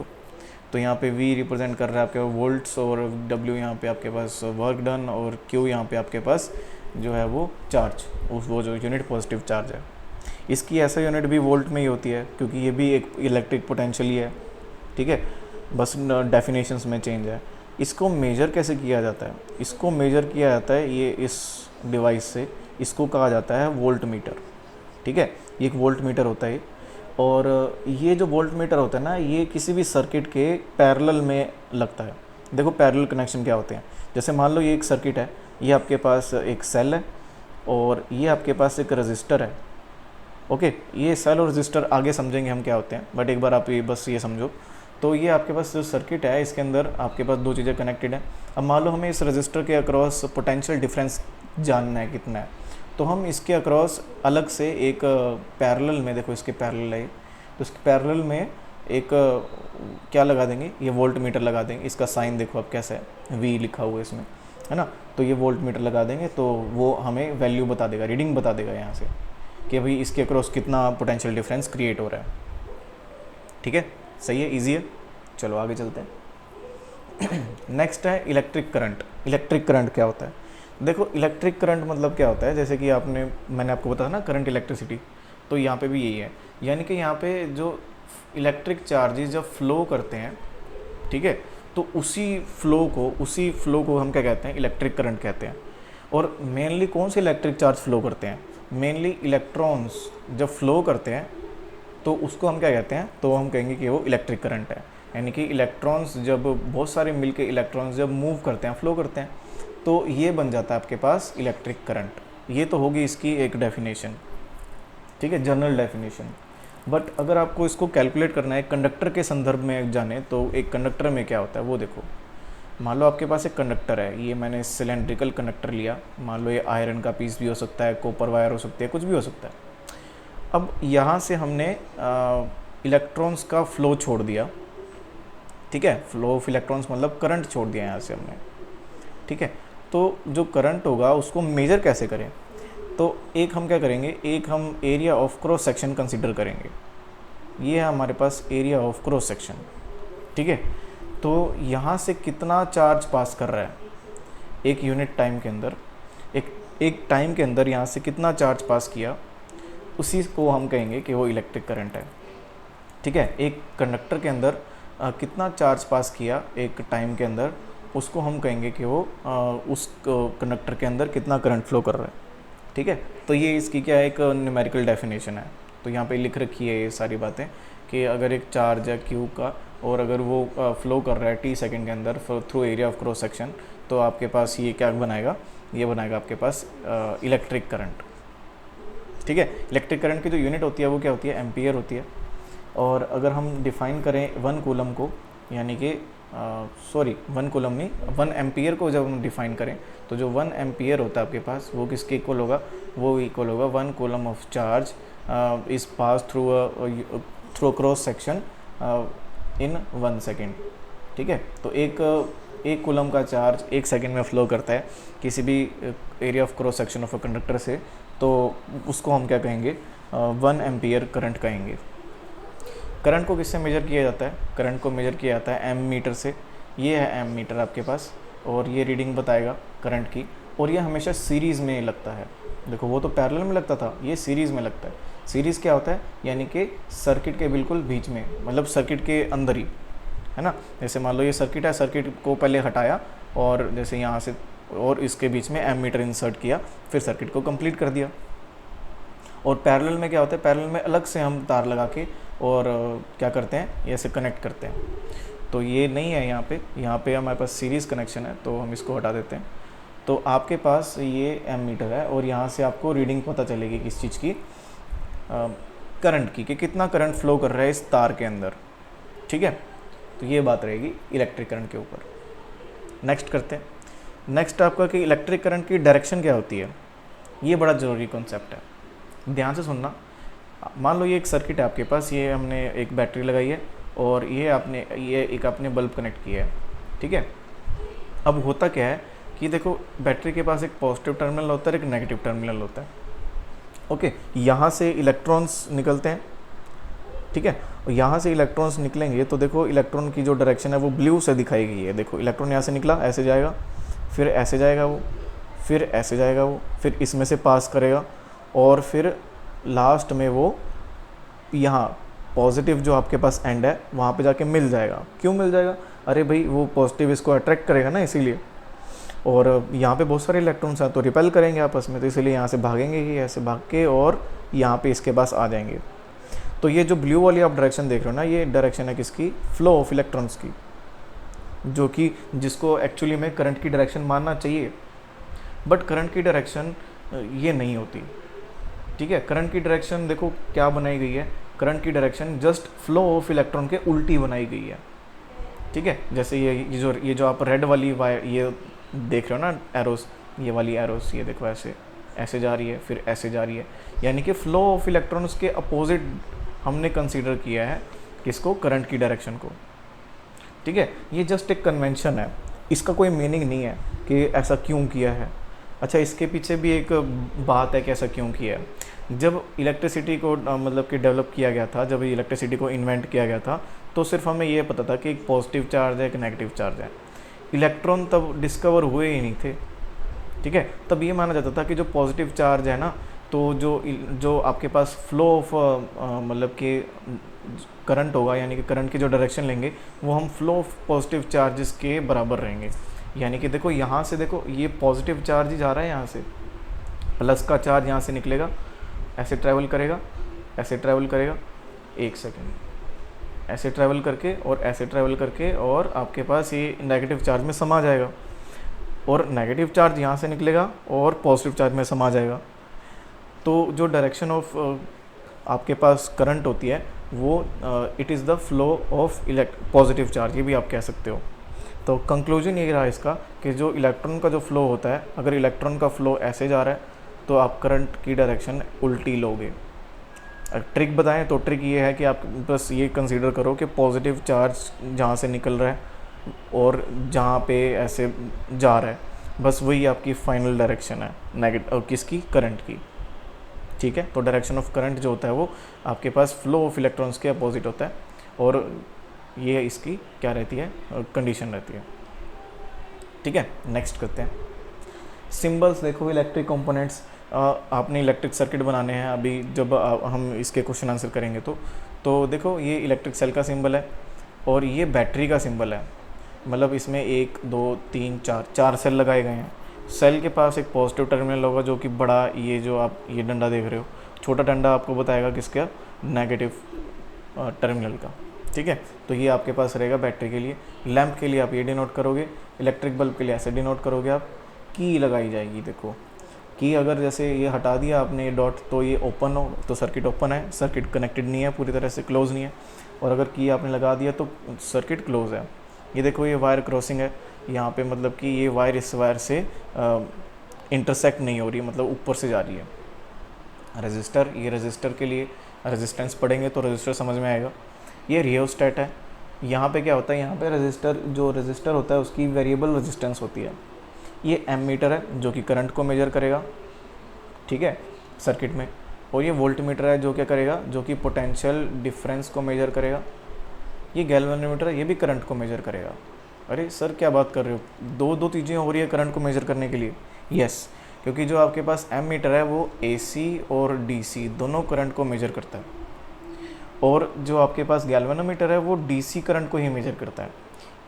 तो यहाँ पे V रिप्रेजेंट कर रहा है आपके वोल्ट्स, और W यहाँ पे आपके पास वर्क डन, और Q यहाँ पे आपके पास जो है वो चार्ज, वो जो यूनिट पॉजिटिव चार्ज है। इसकी ऐसा यूनिट भी वोल्ट में ही होती है, क्योंकि ये भी एक इलेक्ट्रिक पोटेंशियल ही है, ठीक है, बस डेफिनेशंस में चेंज है। इसको मेजर कैसे किया जाता है, इसको मेजर किया जाता है ये इस डिवाइस से, इसको कहा जाता है वोल्ट मीटर, ठीक है। ये एक वोल्ट मीटर होता है, और ये जो वोल्ट मीटर होता है ना, ये किसी भी सर्किट के पैरेलल में लगता है। देखो पैरेलल कनेक्शन क्या होते हैं, जैसे मान लो ये एक सर्किट है, ये आपके पास एक सेल है, और ये आपके पास एक रजिस्टर है, ओके। ये सेल और रजिस्टर आगे समझेंगे हम क्या होते हैं, बट एक बार आप ये बस ये समझो। तो ये आपके पास जो सर्किट है, इसके अंदर आपके पास दो चीज़ें कनेक्टेड हैं। अब मान लो हमें इस रजिस्टर के अक्रॉस पोटेंशियल डिफरेंस जानना है कितना है, तो हम इसके अक्रॉस अलग से एक पैरेलल में, देखो इसके पैरेलल है, तो इसके पैरेलल में एक क्या लगा देंगे, ये वोल्ट मीटर लगा देंगे। इसका साइन देखो अब कैसा है, V लिखा हुआ है इसमें, है ना। तो ये वोल्ट मीटर लगा देंगे, तो वो हमें वैल्यू बता देगा, रीडिंग बता देगा यहाँ से। कि भाई इसके अक्रॉस कितना पोटेंशियल डिफरेंस क्रिएट हो रहा है। ठीक है, सही है, ईजी है। चलो आगे चलते हैं। नेक्स्ट है इलेक्ट्रिक करंट। इलेक्ट्रिक करंट क्या होता है? देखो इलेक्ट्रिक करंट मतलब क्या होता है, जैसे कि मैंने आपको बताया ना करंट इलेक्ट्रिसिटी, तो यहाँ पे भी यही है। यानी कि यहाँ पे जो इलेक्ट्रिक चार्जेस जब फ्लो करते हैं, ठीक है, तो उसी फ्लो को हम क्या कहते हैं? इलेक्ट्रिक करंट कहते हैं। और मेनली कौन से इलेक्ट्रिक चार्ज फ्लो करते हैं? मेनली इलेक्ट्रॉन्स जब फ्लो करते हैं तो उसको हम क्या कहते हैं? तो हम कहेंगे कि वो इलेक्ट्रिक करंट है। यानी कि इलेक्ट्रॉन्स जब बहुत सारे मिलके इलेक्ट्रॉन्स जब मूव करते हैं, फ्लो करते हैं, तो ये बन जाता है आपके पास इलेक्ट्रिक करंट। ये तो होगी इसकी एक डेफिनेशन, ठीक है, जनरल डेफिनेशन। बट अगर आपको इसको कैलकुलेट करना है कंडक्टर के संदर्भ में जाने, तो एक कंडक्टर में क्या होता है वो देखो। मान लो आपके पास एक कंडक्टर है, ये मैंने सिलेंड्रिकल कंडक्टर लिया, मान लो ये आयरन का पीस भी हो सकता है, कॉपर वायर हो सकती है, कुछ भी हो सकता है। अब यहाँ से हमने इलेक्ट्रॉन्स का फ्लो छोड़ दिया, ठीक है, फ्लो ऑफ इलेक्ट्रॉन्स मतलब करंट छोड़ दिया यहाँ से हमने, ठीक है। तो जो करंट होगा उसको मेजर कैसे करें? तो एक हम क्या करेंगे, एक हम area of cross section consider करेंगे। ये है हमारे पास एरिया ऑफ क्रॉस सेक्शन, ठीक है। तो यहाँ से कितना चार्ज पास कर रहा है एक यूनिट टाइम के अंदर, एक टाइम के अंदर यहाँ से कितना चार्ज पास किया, उसी को हम कहेंगे कि वो इलेक्ट्रिक करंट है, ठीक है। एक कंडक्टर के अंदर कितना चार्ज पास किया एक टाइम के अंदर, उसको हम कहेंगे कि वो उस कंडक्टर के अंदर कितना करंट फ्लो कर रहा है, ठीक है। तो ये इसकी क्या है, एक न्यूमेरिकल डेफिनेशन है। तो यहाँ पे लिख रखी है ये सारी बातें कि अगर एक चार्ज है क्यू का और अगर वो फ्लो कर रहा है टी सेकंड के अंदर through area of cross section, तो आपके पास ये क्या बनाएगा, ये बनाएगा आपके पास इलेक्ट्रिक करंट, ठीक है। इलेक्ट्रिक करंट की जो यूनिट होती है वो क्या होती है? एम्पियर होती है। और अगर हम डिफ़ाइन करें 1 कूलम को, यानी कि 1 कूलम नहीं, 1 एम्पियर को जब हम डिफ़ाइन करें, तो जो 1 एम्पियर होता है आपके पास वो किसके इक्वल होगा? वो इक्वल होगा 1 coulomb of charge is pass through cross section in 1 second, ठीक है। तो एक कूलम का चार्ज 1 सेकेंड में फ्लो करता है किसी भी area of cross section of a conductor से, तो उसको हम क्या कहेंगे? 1 एम्पियर करंट कहेंगे। करंट को किससे मेजर किया जाता है? करंट को मेजर किया जाता है एम मीटर से। ये है एम मीटर आपके पास, और ये रीडिंग बताएगा करंट की, और ये हमेशा सीरीज़ में लगता है। देखो वो तो पैरेलल में लगता था, ये सीरीज़ में लगता है। सीरीज़ क्या होता है? यानी कि सर्किट के बिल्कुल बीच में, मतलब सर्किट के अंदर ही, है ना। जैसे मान लो ये सर्किट है, सर्किट को पहले हटाया और जैसे यहाँ से और इसके बीच में एम मीटर इंसर्ट किया, फिर सर्किट को कंप्लीट कर दिया। और पैरेलल में क्या होता है? पैरेलल में अलग से हम तार लगा के और क्या करते हैं, ऐसे कनेक्ट करते हैं। तो ये नहीं है यहाँ पे हमारे पास सीरीज़ कनेक्शन है, तो हम इसको हटा देते हैं। तो आपके पास ये एम मीटर है और यहाँ से आपको रीडिंग पता चलेगी किस चीज़ की, करंट की, कि कितना करंट फ्लो कर रहा है इस तार के अंदर, ठीक है। तो ये बात रहेगी इलेक्ट्रिक करंट के ऊपर। नेक्स्ट करते हैं। नेक्स्ट आपका कि इलेक्ट्रिक करंट की डायरेक्शन क्या होती है। ये बड़ा ज़रूरी कॉन्सेप्ट है, ध्यान से सुनना। मान लो ये एक सर्किट है आपके पास, ये हमने एक बैटरी लगाई है और ये एक आपने बल्ब कनेक्ट किया है, ठीक है। अब होता क्या है कि देखो बैटरी के पास एक पॉजिटिव टर्मिनल होता है, एक नेगेटिव टर्मिनल होता है, ओके। यहाँ से इलेक्ट्रॉन्स निकलते हैं, ठीक है। और यहाँ से इलेक्ट्रॉन्स निकलेंगे तो देखो इलेक्ट्रॉन की जो डायरेक्शन है वो ब्लू से दिखाई गई है। देखो इलेक्ट्रॉन यहाँ से निकला, ऐसे जाएगा, फिर ऐसे जाएगा वो, फिर ऐसे जाएगा वो, फिर इसमें से पास करेगा और फिर लास्ट में वो यहाँ पॉजिटिव जो आपके पास एंड है वहाँ पे जाके मिल जाएगा। क्यों मिल जाएगा? अरे भाई वो पॉजिटिव इसको अट्रैक्ट करेगा ना, इसीलिए। और यहाँ पे बहुत सारे इलेक्ट्रॉन्स हैं तो रिपेल करेंगे आपस में, तो इसलिए यहाँ से भागेंगे ही, ऐसे भाग के और यहाँ पे इसके पास आ जाएंगे। तो ये जो ब्लू वाली आप डायरेक्शन देख रहे हो ना, ये डायरेक्शन है किसकी? फ्लो ऑफ इलेक्ट्रॉन्स की, जो कि जिसको एक्चुअली में करंट की डायरेक्शन मानना चाहिए, बट करंट की डायरेक्शन ये नहीं होती, ठीक है। करंट की डायरेक्शन देखो क्या बनाई गई है, करंट की direction just flow of electron के उल्टी बनाई गई है, ठीक है। जैसे ये जो आप रेड वाली वायर ये देख रहे हो ना, एरोस, ये वाली एरोस, ये देखो ऐसे जा रही है, फिर ऐसे जा रही है, यानी कि फ्लो ऑफ इलेक्ट्रॉन्स के अपोजिट हमने कंसीडर किया है किसको? करंट की डायरेक्शन को, ठीक है। ये जस्ट एक कन्वेंशन है, इसका कोई मीनिंग नहीं है कि ऐसा क्यों किया है। अच्छा, इसके पीछे भी एक बात है कि ऐसा क्यों किया है। जब इलेक्ट्रिसिटी को मतलब कि डेवलप किया गया था, जब इलेक्ट्रिसिटी को इन्वेंट किया गया था, तो सिर्फ हमें ये पता था कि एक पॉजिटिव चार्ज है, एक नेगेटिव चार्ज है। इलेक्ट्रॉन तब डिस्कवर हुए ही नहीं थे, ठीक है। तब ये माना जाता था कि जो पॉजिटिव चार्ज है ना, तो जो आपके पास फ्लो ऑफ मतलब कि करंट होगा, यानी कि करंट की जो डायरेक्शन लेंगे वो हम फ्लो ऑफ पॉजिटिव चार्जेस के बराबर रहेंगे। यानी कि देखो यहाँ से, देखो ये पॉजिटिव चार्ज ही जा रहा है, यहाँ से प्लस का चार्ज यहाँ से निकलेगा, ऐसे ट्रैवल करेगा, ऐसे ट्रैवल करेगा, एक सेकेंड, ऐसे ट्रैवल करके और ऐसे ट्रैवल करके, और आपके पास ये नेगेटिव चार्ज में समा जाएगा, और नेगेटिव चार्ज यहाँ से निकलेगा और पॉजिटिव चार्ज में समा जाएगा। तो जो डायरेक्शन ऑफ आपके पास करंट होती है वो it is the flow of positive charge, ये भी आप कह सकते हो। तो कंक्लूजन ये रहा इसका कि जो इलेक्ट्रॉन का जो फ्लो होता है, अगर इलेक्ट्रॉन का फ्लो ऐसे जा रहा है तो आप करंट की डायरेक्शन उल्टी लोगे। ट्रिक बताएं तो ट्रिक ये है कि आप बस ये कंसीडर करो कि पॉजिटिव चार्ज जहाँ से निकल रहा है और जहाँ पे ऐसे जा रहा है, बस वही आपकी फाइनल डायरेक्शन है नेगेटिव किसकी, करंट की, ठीक है। तो डायरेक्शन ऑफ करंट जो होता है वो आपके पास फ्लो ऑफ इलेक्ट्रॉन्स के अपोजिट होता है, और ये इसकी क्या रहती है, कंडीशन रहती है, ठीक है। नेक्स्ट करते हैं सिंबल्स। देखो इलेक्ट्रिक कंपोनेंट्स, आपने इलेक्ट्रिक सर्किट बनाने हैं अभी, जब हम इसके क्वेश्चन आंसर करेंगे तो देखो ये इलेक्ट्रिक सेल का सिंबल है और ये बैटरी का सिंबल है। मतलब इसमें 1 2 3 4 सेल लगाए गए हैं। सेल के पास एक पॉजिटिव टर्मिनल होगा जो कि बड़ा, ये जो आप ये डंडा देख रहे हो, छोटा डंडा आपको बताएगा किसका, नेगेटिव टर्मिनल का, ठीक है। तो ये आपके पास रहेगा बैटरी के लिए। लैंप के लिए आप ये डिनोट करोगे, इलेक्ट्रिक बल्ब के लिए ऐसे डिनोट करोगे आप। की लगाई जाएगी, देखो की अगर जैसे ये हटा दिया आपने ये डॉट तो ये ओपन हो, तो सर्किट ओपन है, सर्किट कनेक्टेड नहीं है, पूरी तरह से क्लोज नहीं है। और अगर की आपने लगा दिया तो सर्किट क्लोज है। ये देखो ये वायर क्रॉसिंग है यहाँ पे, मतलब कि ये वायर इस वायर से इंटरसेक्ट नहीं हो रही, मतलब ऊपर से जा रही है। रजिस्टर, ये रजिस्टर के लिए रेजिस्टेंस पढ़ेंगे तो रजिस्टर समझ में आएगा। ये रियोस्टेट है। यहाँ पे क्या होता है, यहाँ पे रजिस्टर होता है उसकी वेरिएबल रेजिस्टेंस होती है। ये एमीटर है जो कि करंट को मेजर करेगा, ठीक है, सर्किट में। और ये वोल्टमीटर है जो क्या करेगा, जो कि पोटेंशियल डिफरेंस को मेजर करेगा। ये गैल्वेनोमीटर है, ये भी करंट को मेजर करेगा। अरे सर क्या बात कर रहे हो, दो चीज़ें हो रही है करंट को मेजर करने के लिए। यस, क्योंकि जो आपके पास एमीटर है वो AC और DC दोनों करंट को मेजर करता है, और जो आपके पास गैल्वेनोमीटर है वो DC करंट को ही मेजर करता है।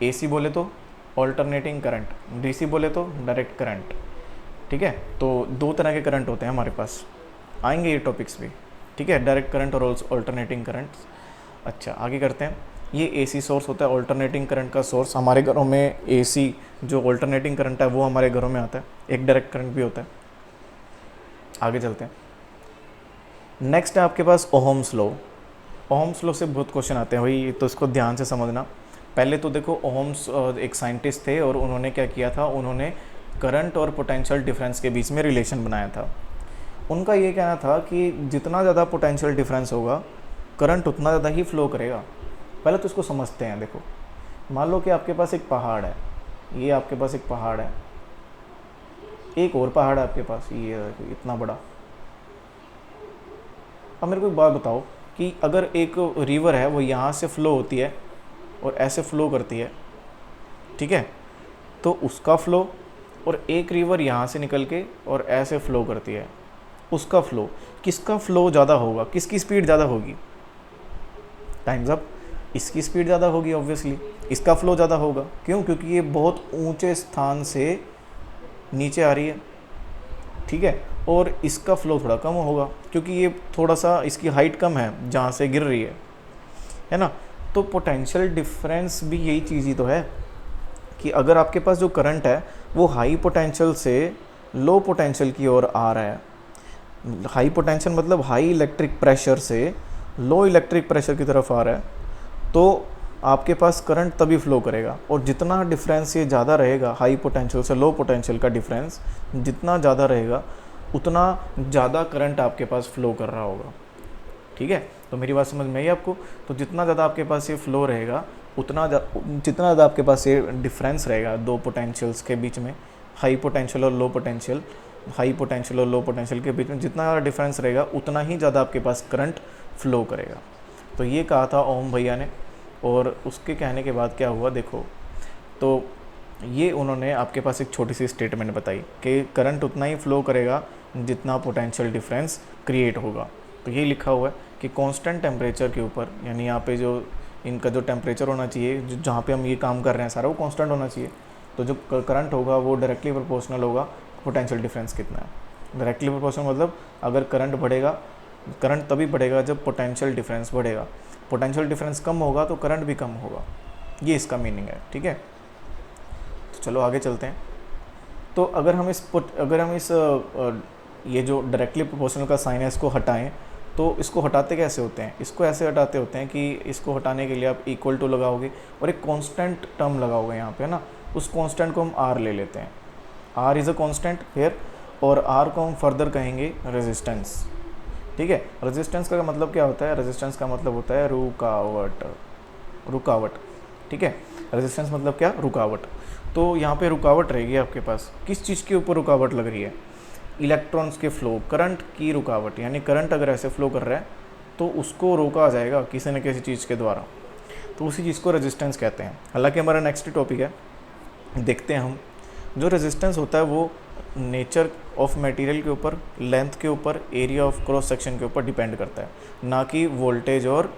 AC बोले तो ऑल्टरनेटिंग करंट, DC बोले तो डायरेक्ट करंट, ठीक है। तो दो तरह के करंट होते हैं हमारे पास, आएंगे ये टॉपिक्स भी, ठीक है, डायरेक्ट करंट और ऑल्टरनेटिंग करंट। अच्छा आगे करते हैं। ये AC सोर्स होता है, ऑल्टरनेटिंग करंट का सोर्स। हमारे घरों में AC जो ऑल्टरनेटिंग करंट है वो हमारे घरों में आता है। एक डायरेक्ट करंट भी होता है। आगे चलते हैं। नेक्स्ट है आपके पास ओहम्स लॉ। ओहम्स लॉ से बहुत क्वेश्चन आते हैं भाई, तो इसको ध्यान से समझना। पहले तो देखो ओहम्स एक साइंटिस्ट थे और उन्होंने क्या किया था, उन्होंने करंट और पोटेंशियल डिफरेंस के बीच में रिलेशन बनाया था। उनका ये कहना था कि जितना ज़्यादा पोटेंशियल डिफरेंस होगा करंट उतना ज़्यादा ही फ्लो करेगा। पहले तो इसको समझते हैं। देखो मान लो कि आपके पास एक पहाड़ है, ये आपके पास एक पहाड़ है, एक और पहाड़ है आपके पास, ये इतना बड़ा। अब मेरे को एक बात बताओ कि अगर एक रिवर है वो यहाँ से फ्लो होती है और ऐसे फ्लो करती है, ठीक है, तो उसका फ्लो, और एक रिवर यहाँ से निकल के और ऐसे फ्लो करती है, उसका फ्लो, किसका फ्लो ज़्यादा होगा, किसकी स्पीड ज़्यादा होगी? Times up. इसकी स्पीड ज़्यादा होगी ऑब्वियसली, इसका फ्लो ज़्यादा होगा। क्यों? क्योंकि ये बहुत ऊंचे स्थान से नीचे आ रही है, ठीक है, और इसका फ्लो थोड़ा कम होगा क्योंकि ये थोड़ा सा इसकी हाइट कम है जहाँ से गिर रही है ना। तो पोटेंशियल डिफरेंस भी यही चीज़ ही तो है कि अगर आपके पास जो करंट है वो हाई पोटेंशियल से लो पोटेंशियल की ओर आ रहा है, हाई पोटेंशियल मतलब हाई इलेक्ट्रिक प्रेशर से लो इलेक्ट्रिक प्रेशर की तरफ आ रहा है, तो आपके पास करंट तभी फ्लो करेगा। और जितना डिफरेंस ये ज़्यादा रहेगा, हाई पोटेंशियल से लो पोटेंशियल का डिफरेंस जितना ज़्यादा रहेगा उतना ज़्यादा करंट आपके पास फ्लो कर रहा होगा, ठीक है। तो मेरी बात समझ में आई आपको? तो जितना ज़्यादा आपके पास ये फ्लो रहेगा जितना ज़्यादा आपके पास ये डिफरेंस रहेगा दो पोटेंशियल्स के बीच में, हाई पोटेंशियल और लो पोटेंशियल, हाई पोटेंशियल और लो पोटेंशियल के बीच में जितना ज़्यादा डिफरेंस रहेगा उतना ही ज़्यादा आपके पास करंट फ्लो करेगा। तो ये कहा था ओम भैया ने, और उसके कहने के बाद क्या हुआ देखो, तो ये उन्होंने आपके पास एक छोटी सी स्टेटमेंट बताई कि करंट उतना ही फ्लो करेगा जितना पोटेंशियल डिफरेंस क्रिएट होगा। तो ये लिखा हुआ है कि कांस्टेंट टेम्परेचर के ऊपर, यानी यहाँ पे जो इनका जो टेम्परेचर होना चाहिए, जो जहाँ पे हम ये काम कर रहे हैं सारा, वो कांस्टेंट होना चाहिए। तो जो करंट होगा वो डायरेक्टली प्रोपोर्शनल होगा पोटेंशियल डिफरेंस कितना है। डायरेक्टली प्रोपोर्शनल मतलब अगर करंट बढ़ेगा, करंट तभी बढ़ेगा जब पोटेंशियल डिफरेंस बढ़ेगा, पोटेंशियल डिफरेंस कम होगा तो करंट भी कम होगा। ये इसका मीनिंग है, ठीक है। तो चलो आगे चलते हैं। तो अगर हम इस ये जो डायरेक्टली प्रोपोर्शनल का साइन है इसको हटाएं, तो इसको हटाते कैसे होते हैं? इसको ऐसे हटाते होते हैं कि इसको हटाने के लिए आप इक्वल टू लगाओगे और एक कांस्टेंट टर्म लगाओगे यहाँ पे ना, उस कांस्टेंट को हम आर ले लेते हैं। R is a constant here, और आर को हम फर्दर कहेंगे रेजिस्टेंस, ठीक है। रेजिस्टेंस का मतलब क्या होता है? रेजिस्टेंस का मतलब होता है रुकावट, रुकावट, ठीक है। रेजिस्टेंस मतलब क्या? रुकावट। तो यहाँ पे रुकावट रहेगी आपके पास, किस चीज़ के ऊपर रुकावट लग रही है? इलेक्ट्रॉन्स के फ्लो, करंट की रुकावट, यानी करंट अगर ऐसे फ्लो कर रहा है तो उसको रोका जाएगा किसी न किसी चीज़ के द्वारा, तो उसी चीज़ को रेजिस्टेंस कहते हैं। हालांकि हमारा नेक्स्ट टॉपिक है, देखते हैं हम। जो रेजिस्टेंस होता है वो नेचर ऑफ मटेरियल के ऊपर, लेंथ के ऊपर, एरिया ऑफ क्रॉस सेक्शन के ऊपर डिपेंड करता है, ना कि वोल्टेज और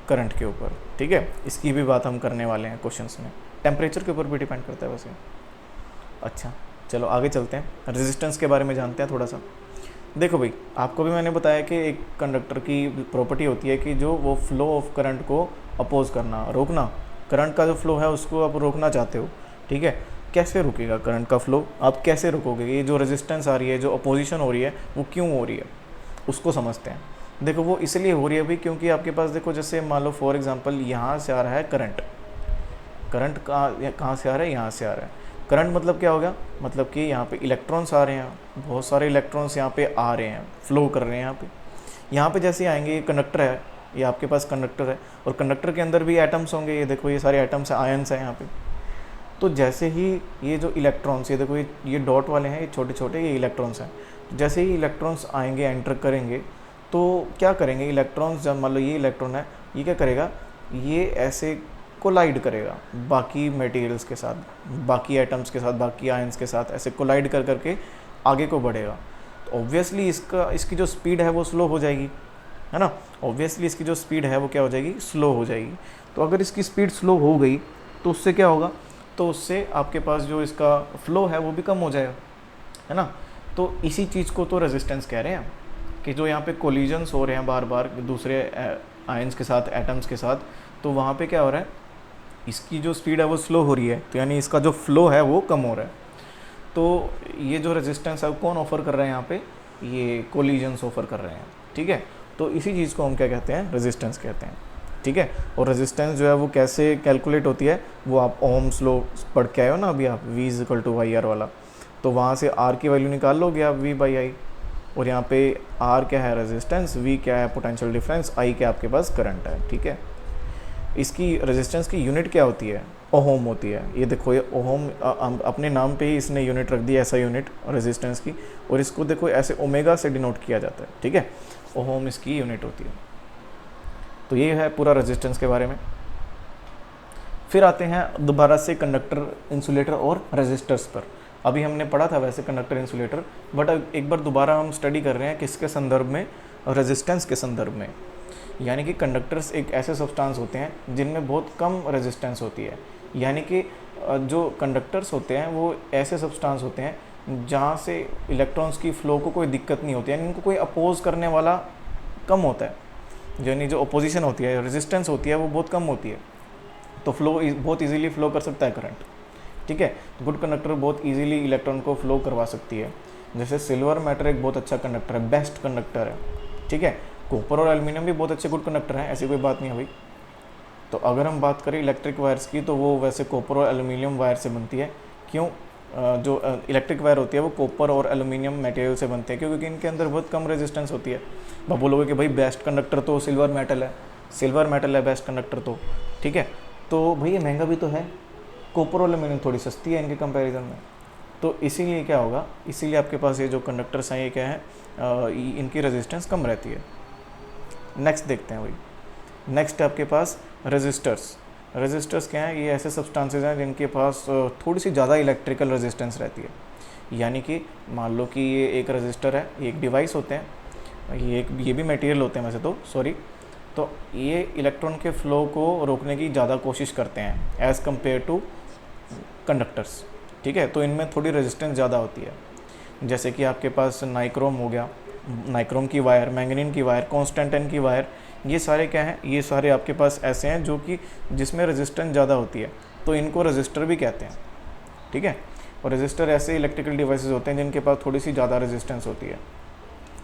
करंट के ऊपर, ठीक है। इसकी भी बात हम करने वाले हैं क्वेश्चंस में। टेम्परेचर के ऊपर भी डिपेंड करता है वैसे। अच्छा चलो आगे चलते हैं, रेजिस्टेंस के बारे में जानते हैं थोड़ा सा। देखो भाई, आपको भी मैंने बताया कि एक कंडक्टर की प्रॉपर्टी होती है कि जो वो फ्लो ऑफ करंट को अपोज करना, रोकना। करंट का जो फ्लो है उसको आप रोकना चाहते हो, ठीक है। कैसे रुकेगा करंट का फ्लो? आप कैसे रोकोगे? ये जो रेजिस्टेंस आ रही है, जो अपोजिशन हो रही है, वो क्यों हो रही है उसको समझते हैं। देखो वो इसलिए हो रही है भाई क्योंकि आपके पास देखो, जैसे मान लो फॉर एग्जांपल यहाँ से आ रहा है करंट, करंट कहाँ से आ रहा है? यहाँ से आ रहा है। करंट मतलब क्या होगा? मतलब कि यहाँ पे इलेक्ट्रॉन्स आ रहे हैं, बहुत सारे इलेक्ट्रॉन्स यहाँ पे आ रहे हैं, फ्लो कर रहे हैं यहाँ पे जैसे आएंगे, ये कंडक्टर है, ये आपके पास कंडक्टर है, और कंडक्टर के अंदर भी एटम्स होंगे। ये देखो ये सारे एटम्स हैं, आयन्स हैं यहाँ पे। तो जैसे ही ये जो इलेक्ट्रॉन्स, ये देखो ये डॉट वाले हैं, ये छोटे छोटे, ये इलेक्ट्रॉन्स हैं। तो जैसे ही इलेक्ट्रॉन्स आएंगे, एंटर करेंगे, तो क्या करेंगे इलेक्ट्रॉन्स? जब मान लो ये इलेक्ट्रॉन है, ये क्या करेगा? ये ऐसे कोलाइड करेगा बाकी मटेरियल्स के साथ, बाकी एटम्स के साथ, बाकी आयंस के साथ, ऐसे कोलाइड कर करके आगे को बढ़ेगा। तो ऑब्वियसली इसकी जो स्पीड है वो स्लो हो जाएगी, है ना। ऑब्वियसली इसकी जो स्पीड है वो क्या हो जाएगी? स्लो हो जाएगी। तो अगर इसकी स्पीड स्लो हो गई तो उससे क्या होगा? तो उससे आपके पास जो इसका फ्लो है वो भी कम हो जाएगा, है ना। तो इसी चीज़ को तो रेजिस्टेंस कह रहे हैं, कि जो यहाँ पे कोलिजन्स हो रहे हैं बार बार दूसरे आयंस के साथ, एटम्स के साथ, तो वहाँ पे क्या हो रहा है? इसकी जो स्पीड है वो स्लो हो रही है, तो यानी इसका जो फ्लो है वो कम हो रहा है। तो ये जो रेजिस्टेंस है कौन ऑफर कर रहे हैं यहाँ पे? ये कोलिजन्स ऑफर कर रहे हैं, ठीक है। तो इसी चीज़ को हम क्या कहते हैं? रेजिस्टेंस कहते हैं, ठीक है। और रेजिस्टेंस जो है वो कैसे कैलकुलेट होती है, वो आप ओम्स लॉ पढ़ के आए हो ना अभी आप, V=IR वाला। तो वहाँ से R की वैल्यू निकाल लोगे आप, V/I, और यहाँ पे R क्या है? रेजिस्टेंस, V क्या है? पोटेंशियल डिफरेंस, I क्या आपके पास करंट है, ठीक है। इसकी रेजिस्टेंस की यूनिट क्या होती है? ओहम होती है। ये देखो ये ओहम अपने नाम पे ही इसने यूनिट रख दी, ऐसा यूनिट रेजिस्टेंस की, और इसको देखो ऐसे ओमेगा से डिनोट किया जाता है, ठीक है। ओहम इसकी यूनिट होती है। तो ये है पूरा रेजिस्टेंस के बारे में। फिर आते हैं दोबारा से कंडक्टर, इंसुलेटर और रेजिस्टर्स पर। अभी हमने पढ़ा था वैसे कंडक्टर, इंसुलेटर, बट एक बार दोबारा हम स्टडी कर रहे हैं किसके संदर्भ में? रेजिस्टेंस के संदर्भ में। यानी कि कंडक्टर्स एक ऐसे सब्सटेंस होते हैं जिनमें बहुत कम रेजिस्टेंस होती है। यानी कि जो कंडक्टर्स होते हैं वो ऐसे सब्सटेंस होते हैं जहाँ से इलेक्ट्रॉन्स की फ़्लो को कोई दिक्कत नहीं होती है, यानी इनको कोई अपोज करने वाला कम होता है, यानी जो अपोजिशन होती है, रेजिस्टेंस होती है, वो बहुत कम होती है। तो फ्लो बहुत इजीली फ्लो कर सकता है करंट, ठीक है। गुड कंडक्टर बहुत इजीली इलेक्ट्रॉन को फ्लो करवा सकती है। जैसे सिल्वर मेटल एक बहुत अच्छा कंडक्टर है, बेस्ट कंडक्टर है, ठीक है। कॉपर और एल्युमिनियम भी बहुत अच्छे गुड कंडक्टर हैं, ऐसी कोई बात नहीं है भाई। तो अगर हम बात करें इलेक्ट्रिक वायर्स की, तो वो वैसे कॉपर और एल्युमिनियम वायर से बनती है। क्यों? जो इलेक्ट्रिक वायर होती है वो कॉपर और एल्युमिनियम मटेरियल से बनते हैं, क्योंकि इनके अंदर बहुत कम रेजिस्टेंस होती है। आप बोलोगे कि भाई बेस्ट कंडक्टर तो सिल्वर मेटल है, सिल्वर मेटल है बेस्ट कंडक्टर तो, ठीक है। तो भाई ये महंगा भी तो है, कॉपर और एल्युमिनियम थोड़ी सस्ती है इनके कंपैरिजन में, तो इसीलिए क्या होगा, इसीलिए आपके पास ये जो कंडक्टर्स हैं ये क्या है, इनकी रेजिस्टेंस कम रहती है। नेक्स्ट देखते हैं भाई। नेक्स्ट है आपके पास रेजिस्टर्स। रेजिस्टर्स क्या है, ये ऐसे सब्सटेंसेस हैं जिनके पास थोड़ी सी ज़्यादा इलेक्ट्रिकल रेजिस्टेंस रहती है। यानी कि मान लो कि ये एक रेजिस्टर है, ये एक डिवाइस होते हैं, ये भी मटेरियल होते हैं वैसे तो, सॉरी। तो ये इलेक्ट्रॉन के फ़्लो को रोकने की ज़्यादा कोशिश करते हैं एज़ कम्पेयर टू कंडक्टर्स, ठीक है। तो इनमें थोड़ी रेजिस्टेंस ज़्यादा होती है। जैसे कि आपके पास नाइक्रोम हो गया, नाइक्रोम की वायर, मैंगनीन की वायर, कॉन्स्टेंटाइन की वायर, ये सारे क्या हैं, ये सारे आपके पास ऐसे हैं जो कि जिसमें रेजिस्टेंस ज़्यादा होती है, तो इनको रेजिस्टर भी कहते हैं, ठीक है। और रेजिस्टर ऐसे इलेक्ट्रिकल डिवाइसेस होते हैं जिनके पास थोड़ी सी ज़्यादा रेजिस्टेंस होती है,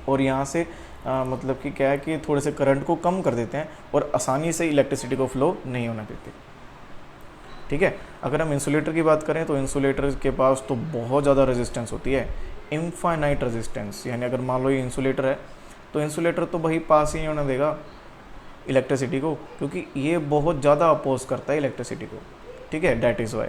और यहाँ से मतलब कि क्या है कि थोड़े से करंट को कम कर देते हैं और आसानी से इलेक्ट्रिसिटी को फ्लो नहीं होने देते, ठीक है। अगर हम इंसुलेटर की बात करें तो इंसुलेटर के पास तो बहुत ज़्यादा रेजिस्टेंस होती है, इनफाइनाइट रेजिस्टेंस। यानी अगर मान लो ये इंसुलेटर है तो इंसुलेटर तो भाई पास ही नहीं होने देगा इलेक्ट्रिसिटी को, क्योंकि ये बहुत ज़्यादा अपोज करता है इलेक्ट्रिसिटी को, ठीक है। That is why.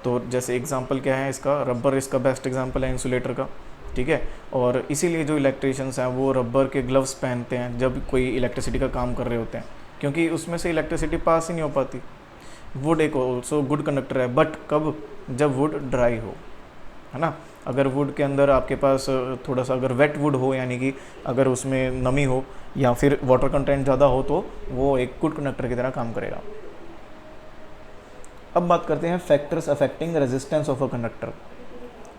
तो जैसे एग्जांपल क्या है इसका, रबर इसका बेस्ट एग्जांपल है इंसुलेटर का, ठीक है। और इसीलिए जो इलेक्ट्रीशियंस हैं वो रबर के ग्लव्स पहनते हैं जब कोई इलेक्ट्रिसिटी का काम कर रहे होते हैं, क्योंकि उसमें से इलेक्ट्रिसिटी पास ही नहीं हो पाती। वुड एक ऑल्सो गुड कंडक्टर है, बट कब, जब वुड ड्राई हो, है ना। अगर वुड के अंदर आपके पास थोड़ा सा अगर वेट वुड हो, यानी कि अगर उसमें नमी हो या फिर वाटर कंटेंट ज़्यादा हो, तो वो एक गुड कंडक्टर की तरह काम करेगा। अब बात करते हैं factors affecting resistance of a conductor,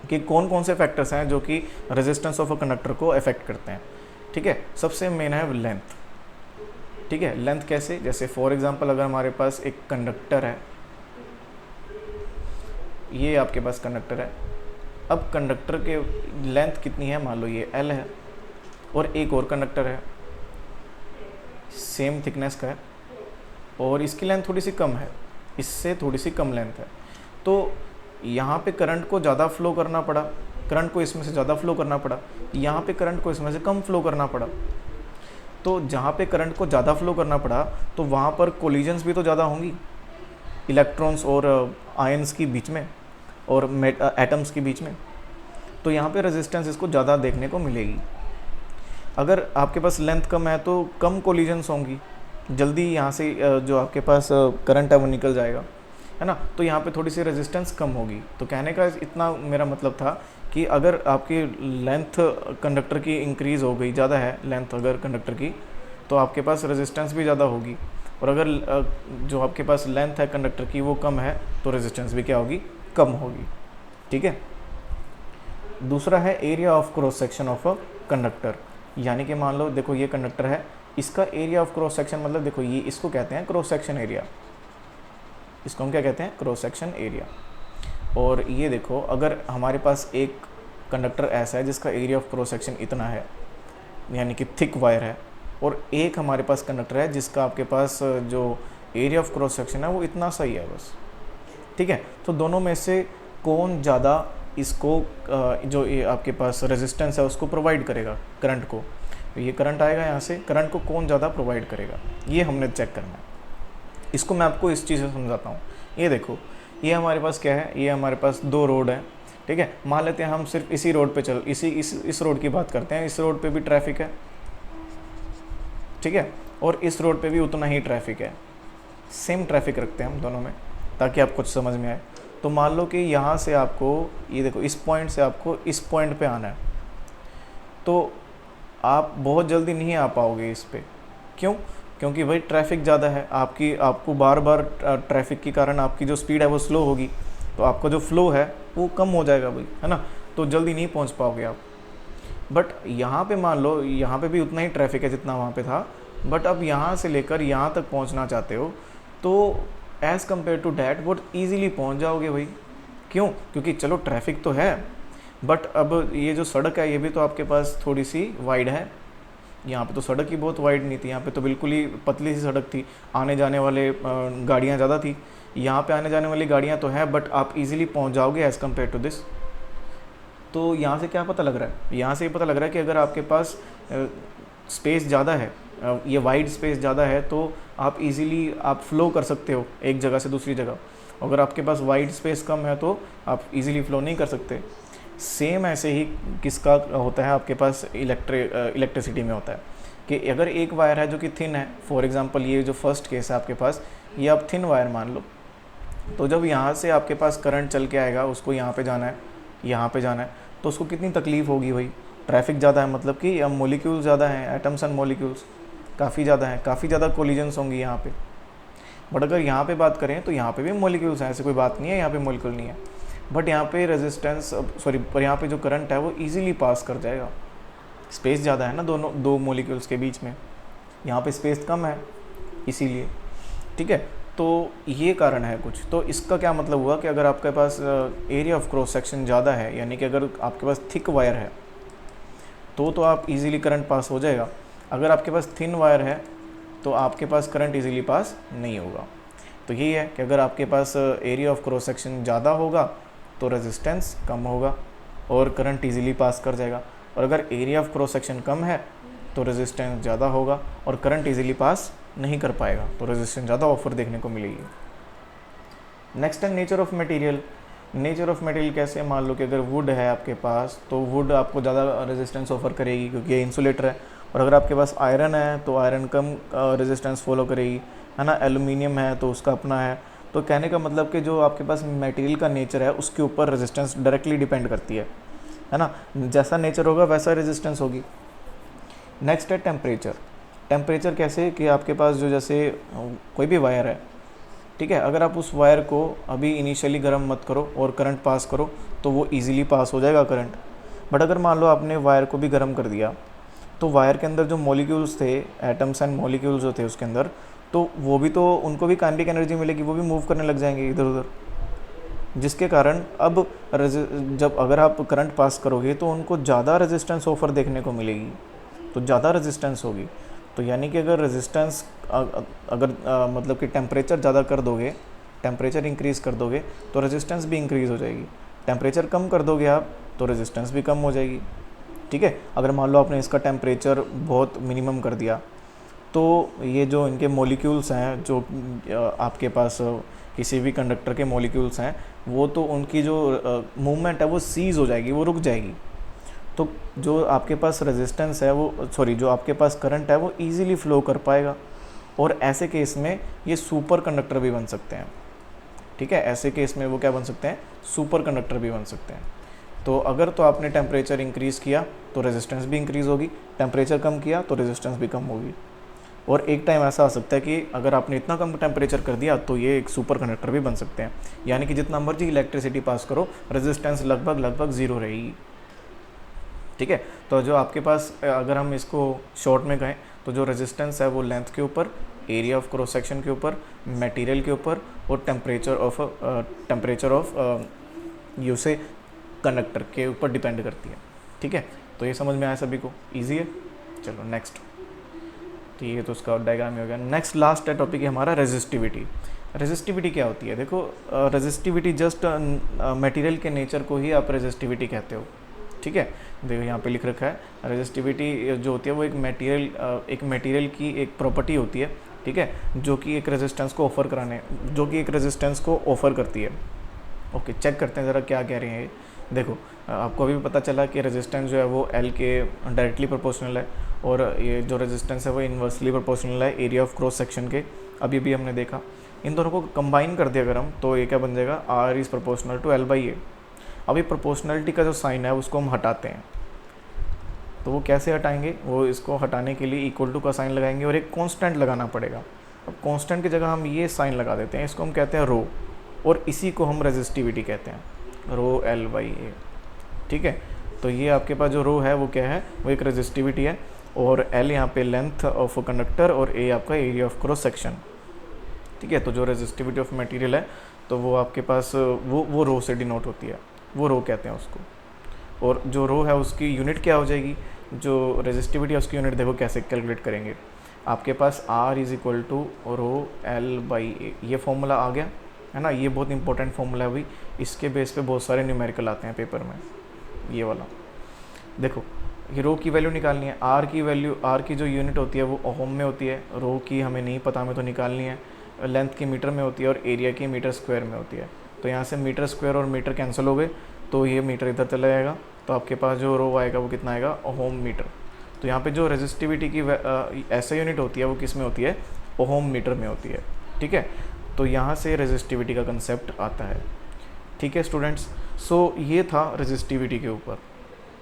कि कौन कौन से फैक्टर्स हैं जो कि रेजिस्टेंस ऑफ अ कंडक्टर को अफेक्ट करते हैं, ठीक है। सबसे मेन है लेंथ, ठीक है। लेंथ कैसे, जैसे फॉर एग्जांपल अगर हमारे पास एक कंडक्टर है, ये आपके पास कंडक्टर है। अब कंडक्टर के लेंथ कितनी है, मान लो ये L है, और एक और कंडक्टर है सेम थिकनेस का है, और इसकी लेंथ थोड़ी सी कम है, इससे थोड़ी सी कम लेंथ है। तो यहाँ पे करंट को ज़्यादा फ्लो करना पड़ा, करंट को इसमें से ज़्यादा फ्लो करना पड़ा, यहाँ पे करंट को इसमें से कम फ्लो करना पड़ा। तो जहाँ पे करंट को ज़्यादा फ्लो करना पड़ा तो वहाँ पर कोलिजन्स भी तो ज़्यादा होंगी इलेक्ट्रॉन्स और आयंस की बीच में और एटम्स के बीच में, तो यहाँ पे रेजिस्टेंस इसको ज़्यादा देखने को मिलेगी। अगर आपके पास लेंथ कम है तो कम कोलिजन्स होंगी, जल्दी यहाँ से जो आपके पास करंट है वो निकल जाएगा, है ना। तो यहाँ पे थोड़ी सी रेजिस्टेंस कम होगी। तो कहने का इतना मेरा मतलब था कि अगर आपकी लेंथ कंडक्टर की इंक्रीज़ हो गई, ज़्यादा है लेंथ अगर कंडक्टर की, तो आपके पास रेजिस्टेंस भी ज़्यादा होगी, और अगर जो आपके पास लेंथ है कंडक्टर की वो कम है तो रेजिस्टेंस भी क्या होगी, कम होगी, ठीक है। दूसरा है area of cross section of a conductor, यानी कि मान लो देखो ये कंडक्टर है, इसका एरिया ऑफ क्रॉस सेक्शन मतलब देखो ये इसको कहते हैं क्रॉस सेक्शन एरिया, इसको हम क्या कहते हैं, क्रॉस सेक्शन एरिया। और ये देखो अगर हमारे पास एक कंडक्टर ऐसा है जिसका एरिया ऑफ क्रॉस सेक्शन इतना है, यानी कि थिक वायर है, और एक हमारे पास कंडक्टर है जिसका आपके पास जो एरिया ऑफ क्रॉस सेक्शन है वो इतना सही है बस, ठीक है। तो दोनों में से कौन ज़्यादा इसको जो ये आपके पास रेजिस्टेंस है उसको प्रोवाइड करेगा करंट को, तो ये करंट आएगा यहाँ से, करंट को कौन ज़्यादा प्रोवाइड करेगा ये हमने चेक करना है। इसको मैं आपको इस चीज़ से समझाता हूँ। ये देखो ये हमारे पास क्या है, ये हमारे पास दो रोड है, ठीक है। मान लेते हैं हम सिर्फ इसी रोड पे चल इस रोड की बात करते हैं, इस रोड पे भी ट्रैफिक है, ठीक है, और इस रोड पे भी उतना ही ट्रैफिक है, सेम ट्रैफिक रखते हैं हम दोनों में ताकि आपको कुछ समझ में आए। तो मान लो कि यहाँ से आपको ये देखो इस पॉइंट से आपको इस पॉइंट पे आना है, तो आप बहुत जल्दी नहीं आ पाओगे इस पे, क्यों, क्योंकि भाई ट्रैफिक ज़्यादा है, आपको बार बार ट्रैफिक के कारण आपकी जो स्पीड है वो स्लो होगी, तो आपका जो फ्लो है वो कम हो जाएगा भाई, है ना, तो जल्दी नहीं पहुंच पाओगे आप। बट यहाँ पे मान लो यहाँ पे भी उतना ही ट्रैफिक है जितना वहाँ पे था, बट अब यहाँ से लेकर यहाँ तक पहुँचना चाहते हो तो एज़ कम्पेयर टू डैट बहुत ईजीली पहुँच जाओगे भाई। क्यों, क्योंकि चलो ट्रैफिक तो है, बट अब ये जो सड़क है ये भी तो आपके पास थोड़ी सी वाइड है, यहाँ पे तो सड़क ही बहुत वाइड नहीं थी, यहाँ पे तो बिल्कुल ही पतली सी सड़क थी, आने जाने वाले गाड़ियाँ ज़्यादा थी, यहाँ पे आने जाने वाली गाड़ियाँ तो हैं बट आप इजीली पहुँच जाओगे एज़ कम्पेयर टू दिस। तो यहाँ से क्या पता लग रहा है, यहाँ से ये पता लग रहा है कि अगर आपके पास स्पेस ज़्यादा है, ये वाइड स्पेस ज़्यादा है, तो आप इजीली आप फ्लो कर सकते हो एक जगह से दूसरी जगह। अगर आपके पास वाइड स्पेस कम है तो आप इजीली फ्लो नहीं कर सकते। सेम ऐसे ही किसका होता है आपके पास इलेक्ट्रिसिटी में होता है कि अगर एक वायर है जो कि थिन है, फॉर एग्जांपल ये जो फर्स्ट केस है आपके पास, ये आप थिन वायर मान लो, तो जब यहाँ से आपके पास करंट चल के आएगा, उसको यहाँ पे जाना है, यहाँ पे जाना है, तो उसको कितनी तकलीफ़ होगी भाई, ट्रैफिक ज़्यादा है, मतलब कि अब मोलिक्यूल ज़्यादा हैं, एटम्स एंड मोलिक्यूल्स काफ़ी ज़्यादा हैं, काफ़ी ज़्यादा कोलिजन्स होंगी यहाँ पे। बट अगर यहाँ पे बात करें तो यहाँ पे भी मोलिक्यूल्स हैं, ऐसे कोई बात नहीं है यहाँ पे मोलिक्यूल नहीं है, बट यहाँ पे रेजिस्टेंस पर यहाँ पे जो करंट है वो ईजिली पास कर जाएगा। स्पेस ज़्यादा है ना दो मोलिक्यूल्स के बीच में, यहाँ पे स्पेस कम है इसीलिए, ठीक है। तो ये कारण है कुछ। तो इसका क्या मतलब हुआ कि अगर आपके पास एरिया ऑफ क्रॉस सेक्शन ज़्यादा है, यानी कि अगर आपके पास थिक वायर है तो आप इजीली करंट पास हो जाएगा। अगर आपके पास थिन वायर है तो आपके पास करंट इजीली पास नहीं होगा। तो यही है कि अगर आपके पास एरिया ऑफ क्रॉस सेक्शन ज़्यादा होगा तो रेजिस्टेंस कम होगा और करंट इजीली पास कर जाएगा, और अगर एरिया ऑफ क्रॉस सेक्शन कम है तो रेजिस्टेंस ज़्यादा होगा और करंट इजीली पास नहीं कर पाएगा, तो रेजिस्टेंस ज़्यादा ऑफर देखने को मिलेगी। नेक्स्ट है nature of material. Nature of material कैसे, मान लो कि अगर वुड है आपके पास तो वुड आपको ज़्यादा रेजिस्टेंस ऑफर करेगी क्योंकि ये इंसुलेटर है, और अगर आपके पास आयरन है तो आयरन कम रेजिस्टेंस फॉलो करेगी, है ना। एल्यूमिनियम है तो उसका अपना है। तो कहने का मतलब कि जो आपके पास मटेरियल का नेचर है उसके ऊपर रेजिस्टेंस डायरेक्टली डिपेंड करती है ना। जैसा नेचर होगा वैसा रेजिस्टेंस होगी। नेक्स्ट है टेम्परेचर। टेम्परेचर कैसे कि आपके पास जो जैसे कोई भी वायर है, ठीक है, अगर आप उस वायर को अभी इनिशियली गर्म मत करो और करंट पास करो तो वो इजीली पास हो जाएगा करंट। बट अगर मान लो आपने वायर को भी गर्म कर दिया तो वायर के अंदर जो मॉलिक्यूल्स थे, एटम्स एंड मॉलिक्यूल्स जो थे उसके अंदर, तो वो भी तो उनको भी काइनेटिक एनर्जी मिलेगी, वो भी मूव करने लग जाएंगे इधर उधर, जिसके कारण अब जब अगर आप करंट पास करोगे तो उनको ज़्यादा रेजिस्टेंस ऑफर देखने को मिलेगी, तो ज़्यादा रेजिस्टेंस होगी। तो यानी कि अगर रेजिस्टेंस मतलब कि टेम्परेचर ज़्यादा कर दोगे, टेम्परेचर इंक्रीज़ कर दोगे तो रेजिस्टेंस भी इंक्रीज़ हो जाएगी। टेम्परेचर कम कर दोगे आप तो रेजिस्टेंस भी कम हो जाएगी, ठीक है। अगर मान लो आपने इसका टेम्परेचर बहुत मिनिमम कर दिया तो ये जो इनके मॉलिक्यूल्स हैं, जो आपके पास किसी भी कंडक्टर के मॉलिक्यूल्स हैं, वो तो उनकी जो मूवमेंट है वो सीज हो जाएगी, वो रुक जाएगी। तो जो आपके पास रेजिस्टेंस है वो जो आपके पास करंट है वो इजीली फ्लो कर पाएगा, और ऐसे केस में ये सुपर कंडक्टर भी बन सकते हैं, ठीक है। ऐसे केस में वो क्या बन सकते हैं, सुपर कंडक्टर भी बन सकते हैं। तो अगर तो आपने टेम्परेचर इंक्रीज़ किया तो रेजिस्टेंस भी इंक्रीज़ होगी, टेम्परेचर कम किया तो रेजिस्टेंस भी कम होगी। और एक टाइम ऐसा आ सकता है कि अगर आपने इतना कम टेम्परेचर कर दिया तो ये एक सुपर कंडक्टर भी बन सकते हैं, यानी कि जितना मर्जी इलेक्ट्रिसिटी पास करो रेजिस्टेंस लगभग ज़ीरो रहेगी, ठीक है। तो जो आपके पास अगर हम इसको शॉर्ट में कहें तो जो रेजिस्टेंस है वो लेंथ के ऊपर, एरिया ऑफ क्रॉस सेक्शन के ऊपर, मटेरियल के ऊपर और टेम्परेचर ऑफ यूसे कंडक्टर के ऊपर डिपेंड करती है, ठीक है। तो ये समझ में आया सभी को, इजी है। चलो नेक्स्ट, ठीक है, तो उसका डायग्राम हो गया। नेक्स्ट लास्ट है टॉपिक है हमारा रेजिस्टिविटी। रेजिस्टिविटी क्या होती है, देखो रेजिस्टिविटी जस्ट मटेरियल के नेचर को ही आप रेजिस्टिविटी कहते हो, ठीक है। देखो यहाँ पे लिख रखा है रेजिस्टिविटी जो होती है वो एक मटेरियल की एक प्रॉपर्टी होती है, ठीक है, जो कि एक रेजिस्टेंस को ऑफर करती है। ओके, चेक करते हैं ज़रा क्या कह रहे हैं। देखो आपको अभी भी पता चला कि रेजिस्टेंस जो है वो L के डायरेक्टली प्रोपोर्शनल है, और ये जो रेजिस्टेंस है वो इन्वर्सली प्रोपोर्शनल है एरिया ऑफ क्रॉस सेक्शन के। अभी भी हमने देखा, इन दोनों को कंबाइन कर दिया अगर हम, तो ये क्या बन जाएगा, R is proportional to L/A। अभी प्रोपोर्शनलिटी का जो साइन है उसको हम हटाते हैं, तो वो कैसे हटाएंगे, वो इसको हटाने के लिए इक्वल टू का साइन लगाएंगे और एक कांस्टेंट लगाना पड़ेगा। अब कांस्टेंट की जगह हम ये साइन लगा देते हैं, इसको हम कहते हैं रो, और इसी को हम रेजिस्टिविटी कहते हैं, रो L/A, ठीक है। तो ये आपके पास जो रो है वो क्या है, वो एक रेजिस्टिविटी है, और L यहाँ पे लेंथ ऑफ कंडक्टर और A आपका एरिया ऑफ क्रॉस सेक्शन, ठीक है। तो जो रेजिस्टिविटी ऑफ मटेरियल है तो वो आपके पास वो रो से डिनोट होती है, वो रो कहते हैं उसको। और जो रो है उसकी यूनिट क्या हो जाएगी, जो रेजिस्टिविटी है उसकी यूनिट देखो कैसे कैलकुलेट करेंगे। आपके पास R is equal to rho L/A, ये फॉर्मूला आ गया है ना। ये बहुत इंपॉर्टेंट फॉर्मूला है भाई, इसके बेस पे बहुत सारे न्यूमेरिकल आते हैं पेपर में। ये वाला देखो, ये रो की वैल्यू निकालनी है, R की जो यूनिट होती है वो ओम में होती है, रो की हमें नहीं पता, हमें तो निकालनी है। लेंथ की मीटर में होती है और एरिया की मीटर स्क्वायर में होती है। तो यहाँ से मीटर स्क्वायर और मीटर कैंसिल हो गए, तो ये मीटर इधर चला जाएगा, तो आपके पास जो रो आएगा वो कितना आएगा, ओम मीटर। तो यहाँ पे जो रेजिस्टिविटी की ऐसा यूनिट होती है वो किस में होती है, ओम मीटर में होती है। ठीक है, तो यहाँ से रेजिस्टिविटी का कंसेप्ट आता है। ठीक है स्टूडेंट्स, सो ये था रेजिस्टिविटी के ऊपर।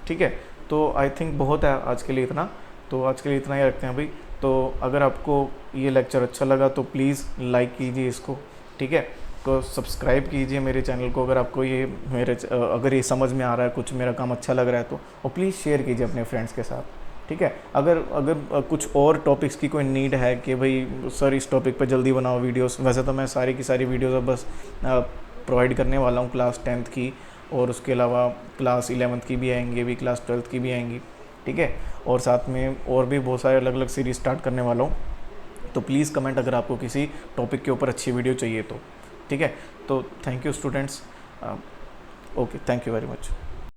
ठीक है, तो आई थिंक बहुत है आज के लिए इतना, तो आज के लिए इतना ही रखते हैं भाई। तो अगर आपको ये लेक्चर अच्छा लगा तो प्लीज़ लाइक कीजिए इसको। ठीक है, तो सब्सक्राइब कीजिए मेरे चैनल को अगर आपको ये अगर ये समझ में आ रहा है, कुछ मेरा काम अच्छा लग रहा है तो, और प्लीज़ शेयर कीजिए अपने फ्रेंड्स के साथ। ठीक है, अगर कुछ और टॉपिक्स की कोई नीड है कि भाई सर इस टॉपिक पे जल्दी बनाओ वीडियोस, वैसे तो मैं सारी की सारी वीडियोस अब बस प्रोवाइड करने वाला हूँ क्लास 10th की, और उसके अलावा क्लास 11th की भी आएंगी, अभी क्लास 12th की भी आएंगी। ठीक है, और साथ में और भी बहुत सारे अलग अलग सीरीज स्टार्ट करने वाला हूँ। तो प्लीज़ कमेंट अगर आपको किसी टॉपिक के ऊपर अच्छी वीडियो चाहिए तो। ठीक है, तो thank you students, okay, thank you very much.